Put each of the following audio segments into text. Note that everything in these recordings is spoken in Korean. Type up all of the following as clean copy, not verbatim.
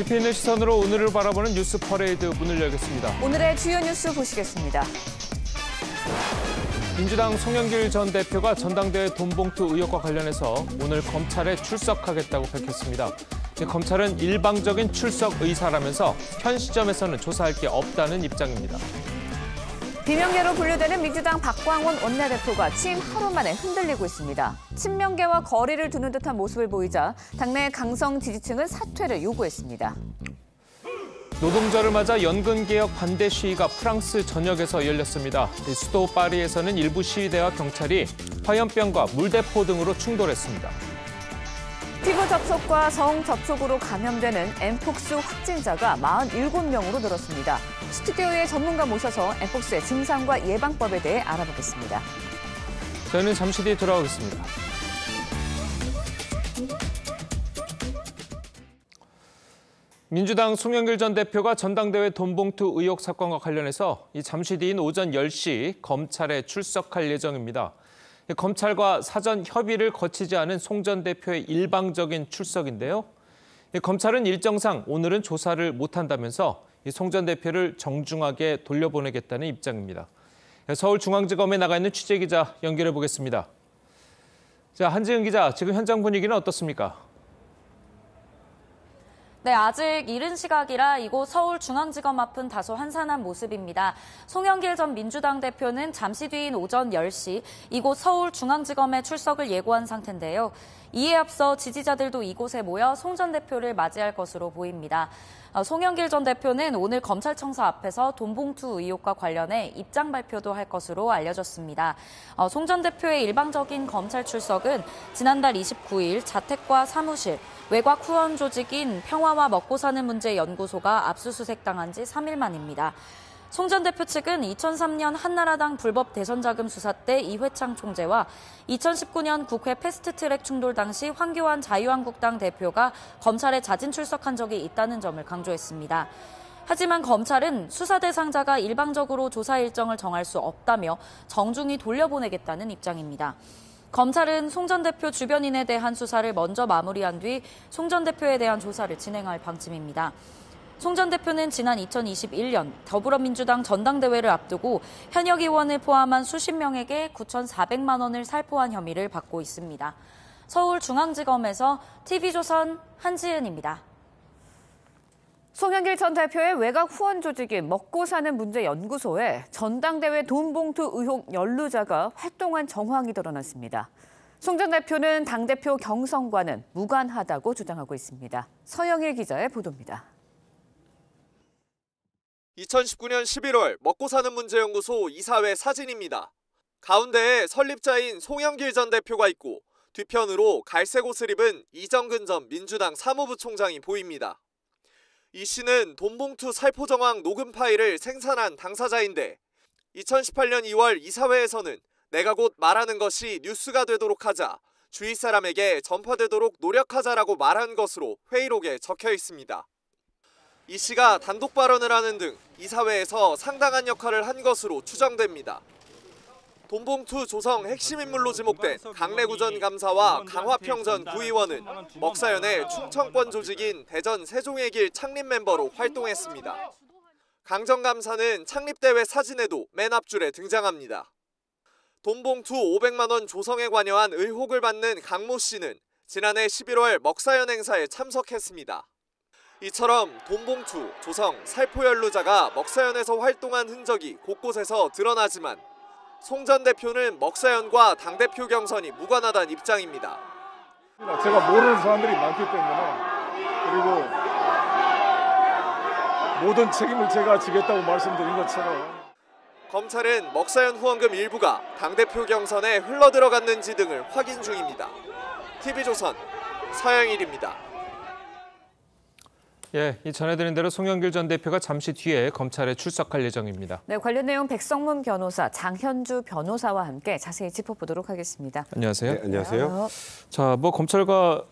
깊이 있는 시선으로 오늘을 바라보는 뉴스 퍼레이드 문을 열겠습니다. 오늘의 주요 뉴스 보시겠습니다. 민주당 송영길 전 대표가 전당대회 돈봉투 의혹과 관련해서 오늘 검찰에 출석하겠다고 밝혔습니다. 검찰은 일방적인 출석 의사라면서 현 시점에서는 조사할 게 없다는 입장입니다. 비명계로 분류되는 민주당 박광원 원내대표가 취임 하루 만에 흔들리고 있습니다. 친명계와 거리를 두는 듯한 모습을 보이자 당내 강성 지지층은 사퇴를 요구했습니다. 노동절을 맞아 연금개혁 반대 시위가 프랑스 전역에서 열렸습니다. 수도 파리에서는 일부 시위대와 경찰이 화염병과 물대포 등으로 충돌했습니다. 피부 접촉과 성 접촉으로 감염되는 엠폭스 확진자가 47명으로 늘었습니다. 스튜디오에 전문가 모셔서 엠폭스의 증상과 예방법에 대해 알아보겠습니다. 저희는 잠시 뒤에 돌아오겠습니다. 민주당 송영길 전 대표가 전당대회 돈봉투 의혹 사건과 관련해서 잠시 뒤인 오전 10시 검찰에 출석할 예정입니다. 검찰과 사전 협의를 거치지 않은 송 전 대표의 일방적인 출석인데요. 검찰은 일정상 오늘은 조사를 못한다면서 송 전 대표를 정중하게 돌려보내겠다는 입장입니다. 서울중앙지검에 나가 있는 취재기자 연결해 보겠습니다. 자, 한지은 기자, 지금 현장 분위기는 어떻습니까? 네, 아직 이른 시각이라 이곳 서울중앙지검 앞은 다소 한산한 모습입니다. 송영길 전 민주당 대표는 잠시 뒤인 오전 10시 이곳 서울중앙지검에 출석을 예고한 상태인데요. 이에 앞서 지지자들도 이곳에 모여 송 전 대표를 맞이할 것으로 보입니다. 송영길 전 대표는 오늘 검찰청사 앞에서 돈봉투 의혹과 관련해 입장 발표도 할 것으로 알려졌습니다. 송 전 대표의 일방적인 검찰 출석은 지난달 29일 자택과 사무실, 외곽 후원 조직인 평화와 먹고 사는 문제 연구소가 압수수색당한 지 3일 만입니다. 송 전 대표 측은 2003년 한나라당 불법 대선 자금 수사 때 이회창 총재와 2019년 국회 패스트트랙 충돌 당시 황교안 자유한국당 대표가 검찰에 자진 출석한 적이 있다는 점을 강조했습니다. 하지만 검찰은 수사 대상자가 일방적으로 조사 일정을 정할 수 없다며 정중히 돌려보내겠다는 입장입니다. 검찰은 송 전 대표 주변인에 대한 수사를 먼저 마무리한 뒤 송 전 대표에 대한 조사를 진행할 방침입니다. 송 전 대표는 지난 2021년 더불어민주당 전당대회를 앞두고 현역 의원을 포함한 수십 명에게 9,400만 원을 살포한 혐의를 받고 있습니다. 서울중앙지검에서 TV조선 한지은입니다. 송영길 전 대표의 외곽 후원 조직인 먹고 사는 문제 연구소에 전당대회 돈봉투 의혹 연루자가 활동한 정황이 드러났습니다. 송 전 대표는 당대표 경선과는 무관하다고 주장하고 있습니다. 서영일 기자의 보도입니다. 2019년 11월 먹고사는문제연구소 이사회 사진입니다. 가운데에 설립자인 송영길 전 대표가 있고 뒤편으로 갈색 옷을 입은 이정근 전 민주당 사무부 총장이 보입니다. 이 씨는 돈봉투 살포 정황 녹음 파일을 생산한 당사자인데 2018년 2월 이사회에서는 내가 곧 말하는 것이 뉴스가 되도록 하자, 주위 사람에게 전파되도록 노력하자라고 말한 것으로 회의록에 적혀 있습니다. 이 씨가 단독 발언을 하는 등 이사회에서 상당한 역할을 한 것으로 추정됩니다. 돈봉투 조성 핵심 인물로 지목된 강래구 전 감사와 강화평 전 구의원은 먹사연의 충청권 조직인 대전 세종의 길 창립 멤버로 활동했습니다. 강 전 감사는 창립대회 사진에도 맨 앞줄에 등장합니다. 돈봉투 500만 원 조성에 관여한 의혹을 받는 강모 씨는 지난해 11월 먹사연 행사에 참석했습니다. 이처럼 돈봉투, 조성, 살포 연루자가 먹사연에서 활동한 흔적이 곳곳에서 드러나지만 송 전 대표는 먹사연과 당대표 경선이 무관하다는 입장입니다. 제가 모르는 사람들이 많기 때문에 그리고 모든 책임을 제가 지겠다고 말씀드린 것처럼 검찰은 먹사연 후원금 일부가 당대표 경선에 흘러들어갔는지 등을 확인 중입니다. TV조선 서영일입니다. 예, 이 전해드린 대로 송영길 전 대표가 잠시 뒤에 검찰에 출석할 예정입니다. 네, 관련 내용 백성문 변호사, 장현주 변호사와 함께 자세히 짚어보도록 하겠습니다. 안녕하세요. 네, 안녕하세요. 자, 검찰과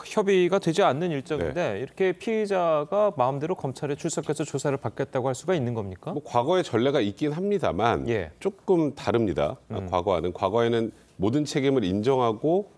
협의가 되지 않는 일정인데 이렇게 피의자가 마음대로 검찰에 출석해서 조사를 받겠다고 할 수가 있는 겁니까? 과거에 전례가 있긴 합니다만 조금 다릅니다. 과거에는 모든 책임을 인정하고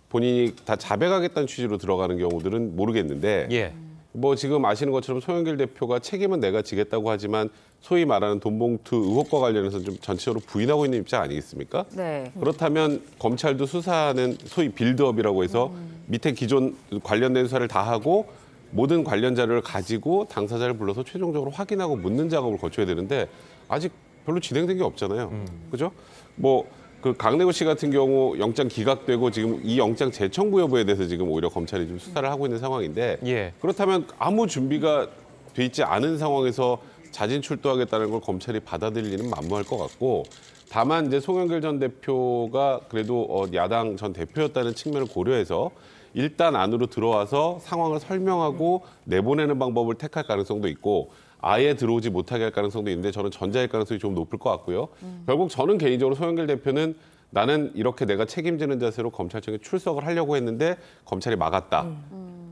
본인이 다 자백하겠다는 취지로 들어가는 경우들은 모르겠는데 뭐 지금 아시는 것처럼 송영길 대표가 책임은 내가 지겠다고 하지만 소위 말하는 돈봉투 의혹과 관련해서 좀 전체적으로 부인하고 있는 입장 아니겠습니까? 네. 그렇다면 검찰도 수사하는 소위 빌드업이라고 해서 밑에 기존 관련된 수사를 다 하고 모든 관련 자료를 가지고 당사자를 불러서 최종적으로 확인하고 묻는 작업을 거쳐야 되는데 아직 별로 진행된 게 없잖아요. 그죠? 뭐 그 강래구 씨 같은 경우 영장 기각되고 지금 이 영장 재청구 여부에 대해서 지금 오히려 검찰이 좀 수사를 하고 있는 상황인데 예. 그렇다면 아무 준비가 돼 있지 않은 상황에서 자진 출두하겠다는 걸 검찰이 받아들이는 만무할 것 같고 다만 이제 송영길 전 대표가 그래도 야당 전 대표였다는 측면을 고려해서 일단 안으로 들어와서 상황을 설명하고 내보내는 방법을 택할 가능성도 있고 아예 들어오지 못하게 할 가능성도 있는데 저는 전자일 가능성이 좀 높을 것 같고요. 결국 저는 개인적으로 송영길 대표는 나는 이렇게 내가 책임지는 자세로 검찰청에 출석을 하려고 했는데 검찰이 막았다.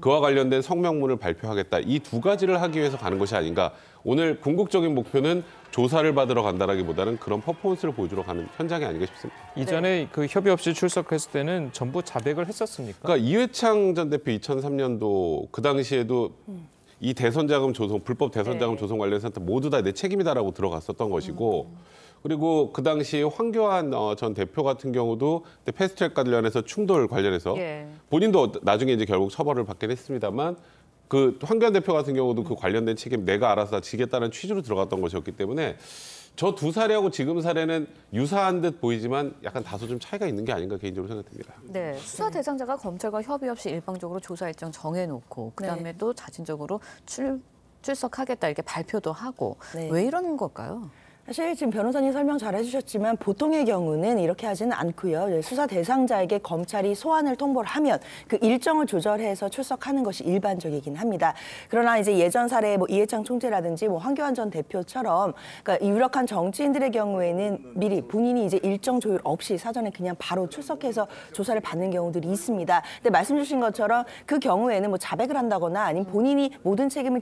그와 관련된 성명문을 발표하겠다. 이 두 가지를 하기 위해서 가는 것이 아닌가. 오늘 궁극적인 목표는 조사를 받으러 간다라기보다는 그런 퍼포먼스를 보여주러 가는 현장이 아닌가 싶습니다. 이전에 그 협의 없이 출석했을 때는 전부 자백을 했었습니까? 그러니까 이회창 전 대표 2003년도 그 당시에도 이 대선 자금 조성, 불법 대선 자금 조성 관련해서 모두 다 내 책임이다라고 들어갔었던 것이고 그리고 그 당시에 황교안 전 대표 같은 경우도 패스트트랙 관련해서 충돌 관련해서 본인도 나중에 이제 결국 처벌을 받긴 했습니다만 그 황교안 대표 같은 경우도 그 관련된 책임 내가 알아서 다 지겠다는 취지로 들어갔던 것이었기 때문에 저 두 사례하고 지금 사례는 유사한 듯 보이지만 약간 다소 좀 차이가 있는 게 아닌가 개인적으로 생각됩니다. 네, 수사 대상자가 검찰과 협의 없이 일방적으로 조사 일정 정해놓고 그다음에 또 자진적으로 출석하겠다 이렇게 발표도 하고 왜 이러는 걸까요? 사실 지금 변호사님 설명 잘 해주셨지만 보통의 경우는 이렇게 하지는 않고요. 수사 대상자에게 검찰이 소환을 통보를 하면 그 일정을 조절해서 출석하는 것이 일반적이긴 합니다. 그러나 이제 예전 사례 뭐 이해창 총재라든지 뭐 황교안 전 대표처럼 그러니까 유력한 정치인들의 경우에는 미리 본인이 이제 일정 조율 없이 사전에 그냥 바로 출석해서 조사를 받는 경우들이 있습니다. 근데 말씀 주신 것처럼 그 경우에는 뭐 자백을 한다거나 아니면 본인이 모든 책임을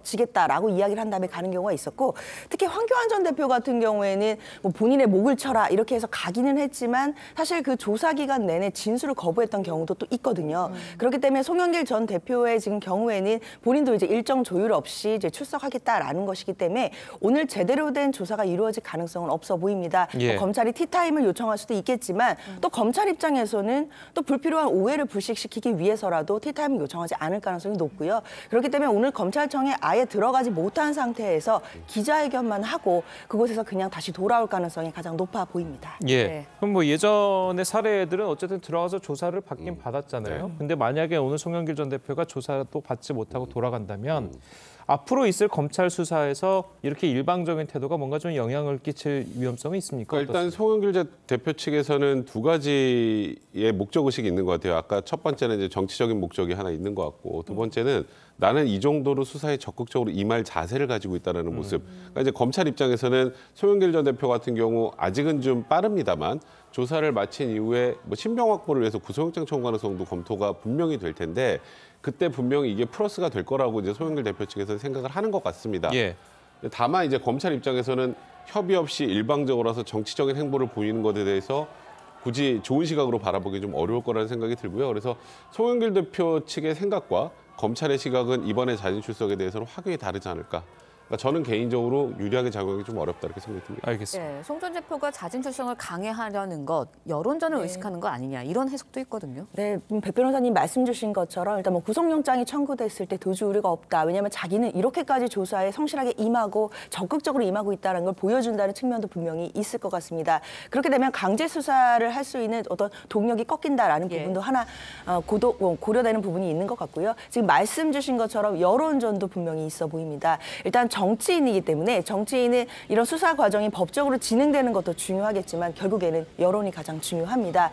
지겠다라고 이야기를 한 다음에 가는 경우가 있었고 특히 황교안 전 대표 같은 경우에는 뭐 본인의 목을 쳐라 이렇게 해서 가기는 했지만 사실 그 조사 기간 내내 진술을 거부했던 경우도 또 있거든요. 그렇기 때문에 송영길 전 대표의 지금 경우에는 본인도 이제 일정 조율 없이 이제 출석하겠다라는 것이기 때문에 오늘 제대로 된 조사가 이루어질 가능성은 없어 보입니다. 뭐 검찰이 티타임을 요청할 수도 있겠지만 또 검찰 입장에서는 또 불필요한 오해를 불식시키기 위해서라도 티타임을 요청하지 않을 가능성이 높고요. 그렇기 때문에 오늘 검찰청에 아예 들어가지 못한 상태에서 기자회견만 하고 그곳에서 그냥 다시 돌아올 가능성이 가장 높아 보입니다. 예. 그럼 뭐 예전의 사례들은 어쨌든 들어가서 조사를 받긴 받았잖아요. 근데 만약에 오늘 송영길 전 대표가 조사도 받지 못하고 돌아간다면 앞으로 있을 검찰 수사에서 이렇게 일방적인 태도가 뭔가 좀 영향을 끼칠 위험성이 있습니까? 그러니까 일단 송영길 대표 측에서는 두 가지의 목적 의식이 있는 것 같아요. 아까 첫 번째는 이제 정치적인 목적이 하나 있는 것 같고 두 번째는 나는 이 정도로 수사에 적극적으로 임할 자세를 가지고 있다는 모습. 그러니까 이제 검찰 입장에서는 송영길 전 대표 같은 경우 아직은 좀 빠릅니다만 조사를 마친 이후에 뭐 신병 확보를 위해서 구속영장 청구 가능성도 검토가 분명히 될 텐데 그때 분명히 이게 플러스가 될 거라고 이제 송영길 대표 측에서는 생각을 하는 것 같습니다. 다만 이제 검찰 입장에서는 협의 없이 일방적으로서 정치적인 행보를 보이는 것에 대해서 굳이 좋은 시각으로 바라보기 좀 어려울 거라는 생각이 들고요. 그래서 송영길 대표 측의 생각과 검찰의 시각은 이번에 자진 출석에 대해서는 확연히 다르지 않을까. 그러니까 저는 개인적으로 유리하게 작용하기 좀 어렵다 이렇게 생각이 듭니다. 알겠습니다. 네, 송 전 대표가 자진 출석을 강행하려는 것, 여론전을 의식하는 거 아니냐 이런 해석도 있거든요. 네, 백 변호사님 말씀 주신 것처럼 일단 뭐 구속영장이 청구됐을 때 도주 우려가 없다. 왜냐하면 자기는 이렇게까지 조사에 성실하게 임하고 적극적으로 임하고 있다는 걸 보여준다는 측면도 분명히 있을 것 같습니다. 그렇게 되면 강제 수사를 할 수 있는 어떤 동력이 꺾인다라는 부분도 하나 고려되는 부분이 있는 것 같고요. 지금 말씀 주신 것처럼 여론전도 분명히 있어 보입니다. 일단 정치인이기 때문에 정치인은 이런 수사 과정이 법적으로 진행되는 것도 중요하겠지만 결국에는 여론이 가장 중요합니다.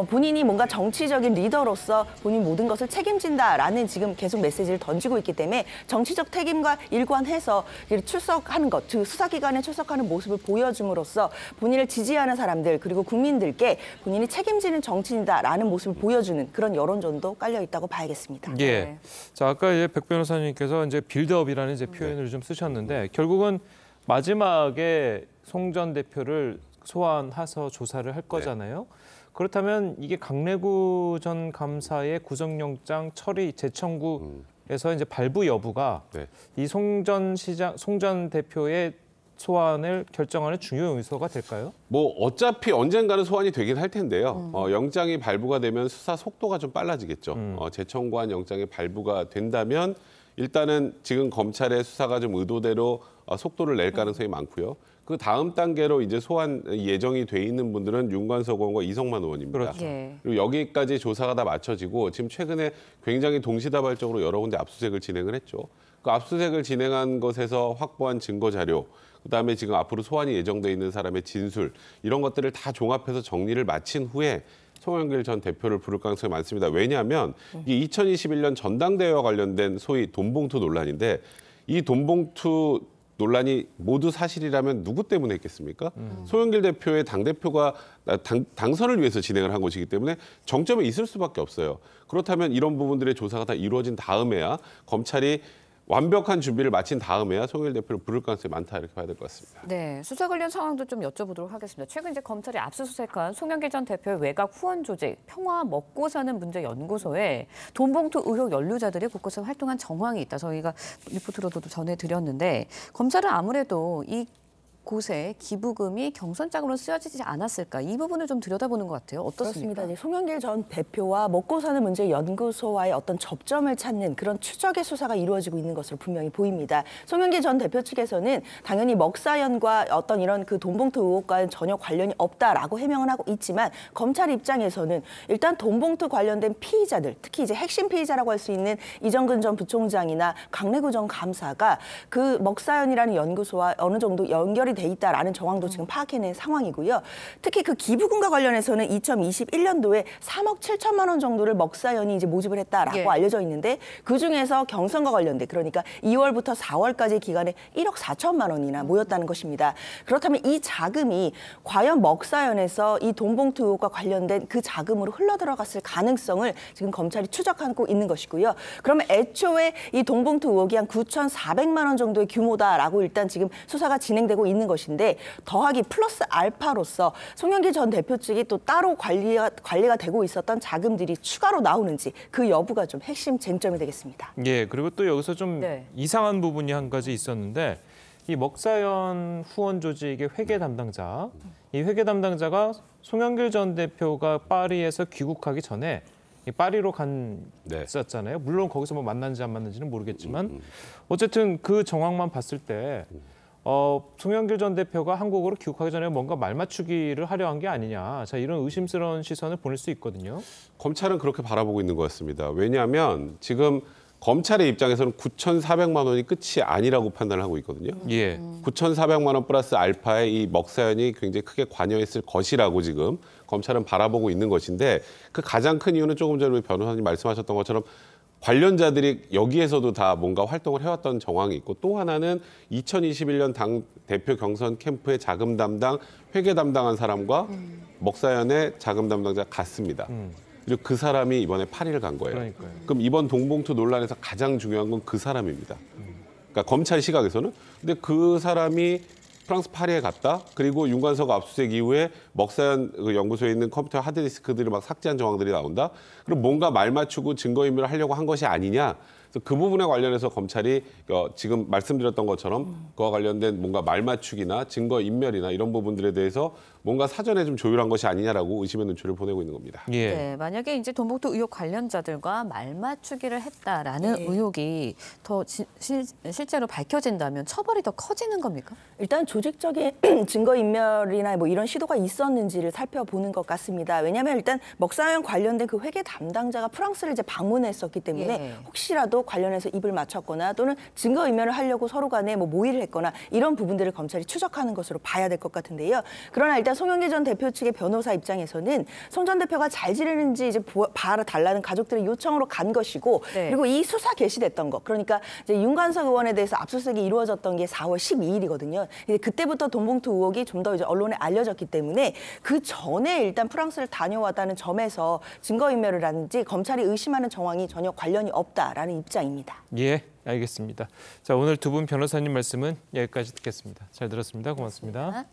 본인이 뭔가 정치적인 리더로서 본인 모든 것을 책임진다라는 지금 계속 메시지를 던지고 있기 때문에 정치적 책임과 일관해서 출석하는 것, 즉 수사기관에 출석하는 모습을 보여줌으로써 본인을 지지하는 사람들 그리고 국민들께 본인이 책임지는 정치인이다라는 모습을 보여주는 그런 여론전도 깔려 있다고 봐야겠습니다. 예. 자, 아까 이제 백 변호사님께서 이제 빌드업이라는 이제 표현을 좀 쓰셨는데 결국은 마지막에 송 전 대표를 소환해서 조사를 할 거잖아요. 그렇다면 이게 강래구 전 감사의 구속영장 처리 재청구 이제 발부 여부가 네. 이 송 전 대표의 소환을 결정하는 중요 요소가 될까요? 뭐 어차피 언젠가는 소환이 되긴 할 텐데요. 영장이 발부가 되면 수사 속도가 좀 빨라지겠죠. 재청구한 영장이 발부가 된다면 일단은 지금 검찰의 수사가 좀 의도대로 속도를 낼 가능성이 많고요. 그 다음 단계로 이제 소환 예정이 돼 있는 분들은 윤관석 의원과 이성만 의원입니다. 그렇죠. 예. 그리고 여기까지 조사가 다 마쳐지고 지금 최근에 굉장히 동시다발적으로 여러 군데 압수수색을 진행을 했죠. 그 압수수색을 진행한 것에서 확보한 증거 자료, 그다음에 지금 앞으로 소환이 예정돼 있는 사람의 진술 이런 것들을 다 종합해서 정리를 마친 후에 송영길 전 대표를 부를 가능성이 많습니다. 왜냐하면 이 2021년 전당대회와 관련된 소위 돈봉투 논란인데 이 돈봉투 논란이 모두 사실이라면 누구 때문에 했겠습니까? 송영길 대표의 당대표가 당선을 위해서 진행을 한 것이기 때문에 정점에 있을 수밖에 없어요. 그렇다면 이런 부분들의 조사가 다 이루어진 다음에야 검찰이 완벽한 준비를 마친 다음에야 송영길 대표를 부를 가능성이 많다 이렇게 봐야 될 것 같습니다. 네, 수사 관련 상황도 좀 여쭤보도록 하겠습니다. 최근 이제 검찰이 압수수색한 송영길 전 대표의 외곽 후원 조직 평화 먹고 사는 문제 연구소에 돈봉투 의혹 연루자들이 곳곳에 활동한 정황이 있다. 저희가 리포트로도 전해드렸는데 검찰은 아무래도 이 곳에 기부금이 경선장으로 쓰여지지 않았을까 이 부분을 좀 들여다보는 것 같아요. 어떻습니까? 그렇습니다. 송영길 전 대표와 먹고 사는 문제 연구소와의 어떤 접점을 찾는 그런 추적의 수사가 이루어지고 있는 것으로 분명히 보입니다. 송영길 전 대표 측에서는 당연히 먹사연과 어떤 이런 그 돈봉투 의혹과는 전혀 관련이 없다라고 해명을 하고 있지만 검찰 입장에서는 일단 돈봉투 관련된 피의자들, 특히 이제 핵심 피의자라고 할 수 있는 이정근 전 부총장이나 강래구 전 감사가 그 먹사연이라는 연구소와 어느 정도 연결이 돼 있다라는 정황도 지금 파악해낸 상황이고요. 특히 그 기부금과 관련해서는 2021년도에 3억 7천만 원 정도를 먹사연이 이제 모집을 했다라고 예. 알려져 있는데 그 중에서 경선과 관련된 그러니까 2월부터 4월까지 기간에 1억 4천만 원이나 모였다는 것입니다. 그렇다면 이 자금이 과연 먹사연에서 이 돈봉투 의혹과 관련된 그 자금으로 흘러들어갔을 가능성을 지금 검찰이 추적하고 있는 것이고요. 그러면 애초에 이 돈봉투 의혹이 한 9,400만 원 정도의 규모다라고 일단 지금 수사가 진행되고 있는 것인데 더하기 플러스 알파로서 송영길 전 대표 측이 또 따로 관리가 되고 있었던 자금들이 추가로 나오는지 그 여부가 좀 핵심 쟁점이 되겠습니다. 예, 그리고 또 여기서 좀 네. 이상한 부분이 한 가지 있었는데 이 먹사연 후원 조직의 회계 담당자, 이 회계 담당자가 송영길 전 대표가 파리에서 귀국하기 전에 이 파리로 갔었잖아요. 물론 거기서 뭐 만났는지 안 만났는지는 모르겠지만 어쨌든 그 정황만 봤을 때 송영길 전 대표가 한국으로 귀국하기 전에 뭔가 말맞추기를 하려 한 게 아니냐. 자, 이런 의심스러운 시선을 보낼 수 있거든요. 검찰은 그렇게 바라보고 있는 것 같습니다. 왜냐하면 지금 검찰의 입장에서는 9,400만 원이 끝이 아니라고 판단을 하고 있거든요. 예. 9,400만 원 플러스 알파의 이 먹사연이 굉장히 크게 관여했을 것이라고 지금 검찰은 바라보고 있는 것인데 그 가장 큰 이유는 조금 전에 변호사님 말씀하셨던 것처럼 관련자들이 여기에서도 다 뭔가 활동을 해왔던 정황이 있고 또 하나는 2021년 당 대표 경선 캠프의 자금 담당, 회계 담당한 사람과 먹사연의 자금 담당자가 같습니다. 그리고 그 사람이 이번에 파리를 간 거예요. 그러니까요. 그럼 이번 돈봉투 논란에서 가장 중요한 건 그 사람입니다. 그러니까 검찰 시각에서는. 근데 그 사람이 프랑스 파리에 갔다. 그리고 윤관석 압수수색 이후에 먹사연 그 연구소에 있는 컴퓨터 하드디스크들을 막 삭제한 정황들이 나온다. 그럼 뭔가 말 맞추고 증거인멸을 하려고 한 것이 아니냐. 그래서 그 부분에 관련해서 검찰이 지금 말씀드렸던 것처럼 그와 관련된 뭔가 말 맞추기나 증거인멸이나 이런 부분들에 대해서 뭔가 사전에 좀 조율한 것이 아니냐라고 의심의 눈초리를 보내고 있는 겁니다. 예. 네, 만약에 이제 돈봉투 의혹 관련자들과 말맞추기를 했다라는 의혹이 더 실제로 밝혀진다면 처벌이 더 커지는 겁니까? 일단 조직적인 증거인멸이나 뭐 이런 시도가 있었는지를 살펴보는 것 같습니다. 왜냐하면 일단 먹사연 관련된 그 회계 담당자가 프랑스를 이제 방문했었기 때문에 예. 혹시라도 관련해서 입을 맞췄거나 또는 증거인멸을 하려고 서로 간에 뭐 모의를 했거나 이런 부분들을 검찰이 추적하는 것으로 봐야 될 것 같은데요. 그러나 일단 송영길 전 대표 측의 변호사 입장에서는 송 전 대표가 잘 지내는지 이제 봐달라는 가족들의 요청으로 간 것이고 네. 그리고 이 수사 개시됐던 거 그러니까 이제 윤관석 의원에 대해서 압수수색이 이루어졌던 게 4월 12일이거든요. 그때부터 돈봉투 의혹이 좀 더 이제 언론에 알려졌기 때문에 그 전에 일단 프랑스를 다녀왔다는 점에서 증거인멸이라든지 검찰이 의심하는 정황이 전혀 관련이 없다라는 입장입니다. 예, 알겠습니다. 자, 오늘 두 분 변호사님 말씀은 여기까지 듣겠습니다. 잘 들었습니다. 고맙습니다.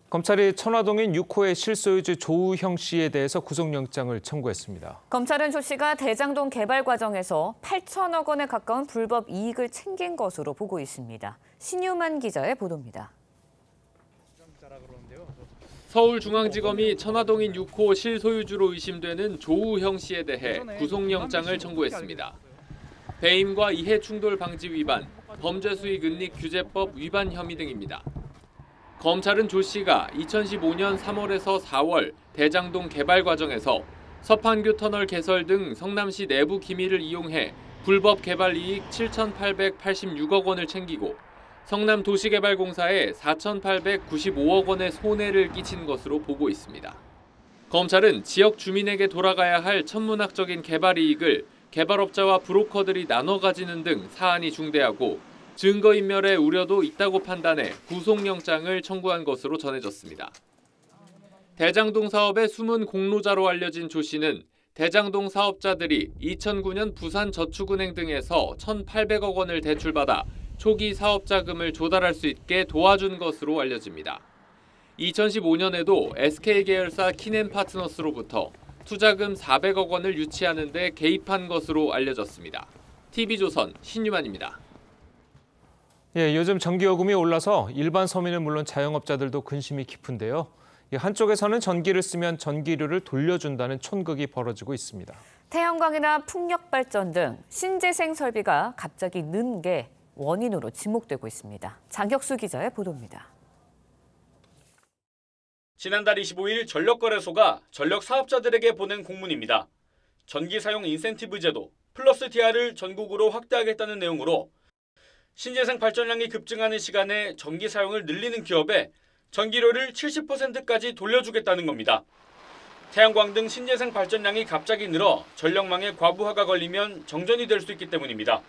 검찰이 천화동인 6호의 실소유주 조우형 씨에 대해서 구속영장을 청구했습니다. 검찰은 조 씨가 대장동 개발 과정에서 8천억 원에 가까운 불법 이익을 챙긴 것으로 보고 있습니다. 신유만 기자의 보도입니다. 서울중앙지검이 천화동인 6호 실소유주로 의심되는 조우형 씨에 대해 구속영장을 청구했습니다. 배임과 이해충돌 방지 위반, 범죄수익은닉규제법 위반 혐의 등입니다. 검찰은 조 씨가 2015년 3월에서 4월 대장동 개발 과정에서 서판교 터널 개설 등 성남시 내부 기밀을 이용해 불법 개발 이익 7,886억 원을 챙기고 성남도시개발공사에 4,895억 원의 손해를 끼친 것으로 보고 있습니다. 검찰은 지역 주민에게 돌아가야 할 천문학적인 개발 이익을 개발업자와 브로커들이 나눠 가지는 등 사안이 중대하고 증거인멸의 우려도 있다고 판단해 구속영장을 청구한 것으로 전해졌습니다. 대장동 사업의 숨은 공로자로 알려진 조 씨는 대장동 사업자들이 2009년 부산저축은행 등에서 1,800억 원을 대출받아 초기 사업 자금을 조달할 수 있게 도와준 것으로 알려집니다. 2015년에도 SK계열사 키넨파트너스로부터 투자금 400억 원을 유치하는 데 개입한 것으로 알려졌습니다. TV조선 신유만입니다. 요즘 전기요금이 올라서 일반 서민은 물론 자영업자들도 근심이 깊은데요. 한쪽에서는 전기를 쓰면 전기료를 돌려준다는 촌극이 벌어지고 있습니다. 태양광이나 풍력 발전 등 신재생 설비가 갑자기 는 게 원인으로 지목되고 있습니다. 장혁수 기자의 보도입니다. 지난달 25일 전력거래소가 전력 사업자들에게 보낸 공문입니다. 전기 사용 인센티브 제도 플러스 DR을 전국으로 확대하겠다는 내용으로 신재생 발전량이 급증하는 시간에 전기 사용을 늘리는 기업에 전기료를 70%까지 돌려주겠다는 겁니다. 태양광 등 신재생 발전량이 갑자기 늘어 전력망에 과부하가 걸리면 정전이 될 수 있기 때문입니다.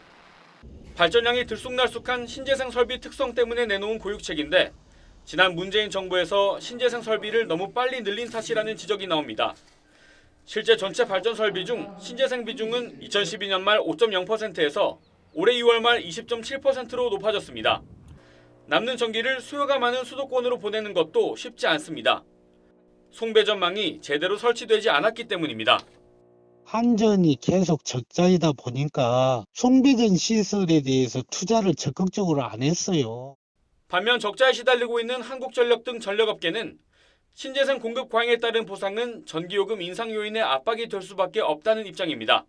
발전량이 들쑥날쑥한 신재생 설비 특성 때문에 내놓은 고육책인데 지난 문재인 정부에서 신재생 설비를 너무 빨리 늘린 탓이라는 지적이 나옵니다. 실제 전체 발전 설비 중 신재생 비중은 2012년 말 5.0%에서 올해 2월 말 20.7%로 높아졌습니다. 남는 전기를 수요가 많은 수도권으로 보내는 것도 쉽지 않습니다. 송배전망이 제대로 설치되지 않았기 때문입니다. 한전이 계속 적자이다 보니까 송배전 시설에 대해서 투자를 적극적으로 안 했어요. 반면 적자에 시달리고 있는 한국전력 등 전력업계는 신재생 공급 과잉에 따른 보상은 전기요금 인상 요인의 압박이 될 수밖에 없다는 입장입니다.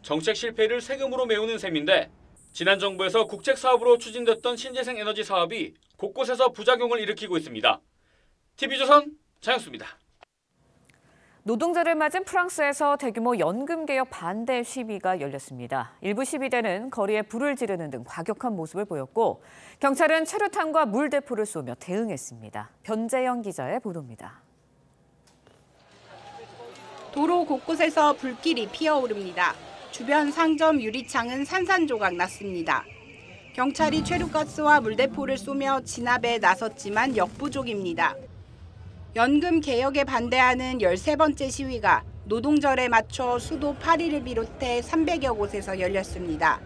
정책 실패를 세금으로 메우는 셈인데 지난 정부에서 국책 사업으로 추진됐던 신재생 에너지 사업이 곳곳에서 부작용을 일으키고 있습니다. TV조선 장혁수입니다. 노동절을 맞은 프랑스에서 대규모 연금개혁 반대 시위가 열렸습니다. 일부 시위대는 거리에 불을 지르는 등 과격한 모습을 보였고 경찰은 최루탄과 물대포를 쏘며 대응했습니다. 변재영 기자의 보도입니다. 도로 곳곳에서 불길이 피어오릅니다. 주변 상점 유리창은 산산조각 났습니다. 경찰이 최루가스와 물대포를 쏘며 진압에 나섰지만 역부족입니다. 연금 개혁에 반대하는 13번째 시위가 노동절에 맞춰 수도 파리를 비롯해 300여 곳에서 열렸습니다.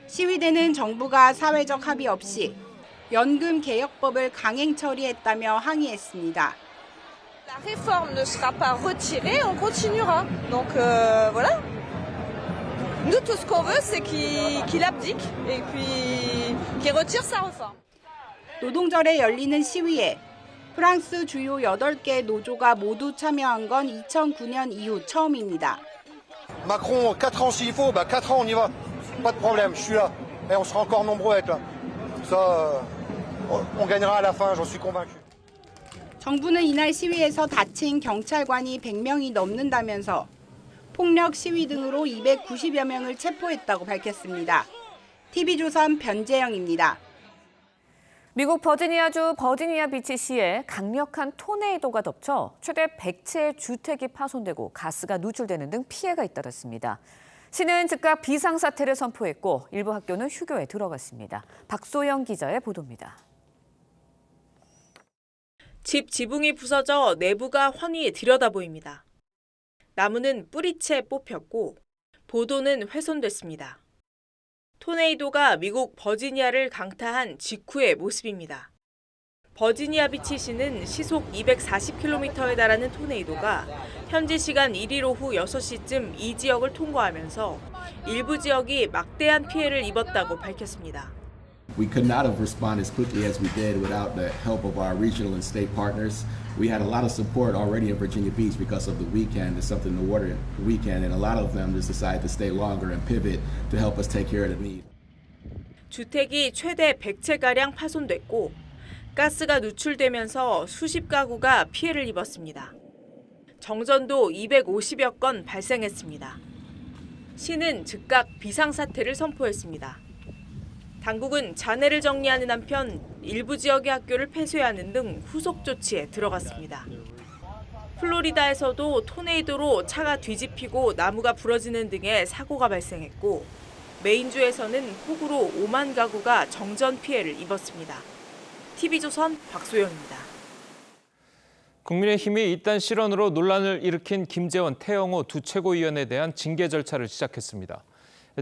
시위대는 정부가 사회적 합의 없이 연금 개혁법을 강행 처리했다며 항의했습니다. La réforme ne sera pas retirée, on continuera. Donc voilà. Nous, tout ce qu'on veut, c'est qu'il abdique et puis qu'il retire sa réforme. 노동절에 열리는 시위에 프랑스 주요 8개 노조가 모두 참여한 건 2009년 이후 처음입니다. Macron, 4 ans s'il faut, 4 ans on y va. Pas de problème, je suis là. Et on sera encore nombreux à être là. Ça, on gagnera à la fin, j'en suis convaincu. 정부는 이날 시위에서 다친 경찰관이 100명이 넘는다면서 폭력 시위 등으로 290여 명을 체포했다고 밝혔습니다. TV조선 변재영입니다. 미국 버지니아주 버지니아 비치시에 강력한 토네이도가 덮쳐 최대 100채의 주택이 파손되고 가스가 누출되는 등 피해가 잇따랐습니다. 시는 즉각 비상사태를 선포했고 일부 학교는 휴교에 들어갔습니다. 박소영 기자의 보도입니다. 집 지붕이 부서져 내부가 환히 들여다보입니다. 나무는 뿌리채 뽑혔고 보도는 훼손됐습니다. 토네이도가 미국 버지니아를 강타한 직후의 모습입니다. 버지니아 비치시는 시속 240km에 달하는 토네이도가 현지 시간 1일 오후 6시쯤 이 지역을 통과하면서 일부 지역이 막대한 피해를 입었다고 밝혔습니다. We could not have responded as quickly as we did without the help of our regional and state partners. We had a lot of support already in Virginia Beach because of the weekend, the Something in the Water weekend, and a lot of them just decided to stay longer and pivot to help us take care of the need. 주택이 최대 100채가량 파손됐고 가스가 누출되면서 수십 가구가 피해를 입었습니다. 정전도 250여 건 발생했습니다. 시는 즉각 비상사태를 선포했습니다. 당국은 잔해를 정리하는 한편 일부 지역의 학교를 폐쇄하는 등 후속 조치에 들어갔습니다. 플로리다에서도 토네이도로 차가 뒤집히고 나무가 부러지는 등의 사고가 발생했고 메인주에서는 폭우로 5만 가구가 정전 피해를 입었습니다. TV조선 박소영입니다. 국민의힘이 이딴 실언으로 논란을 일으킨 김재원, 태영호 두 최고위원에 대한 징계 절차를 시작했습니다.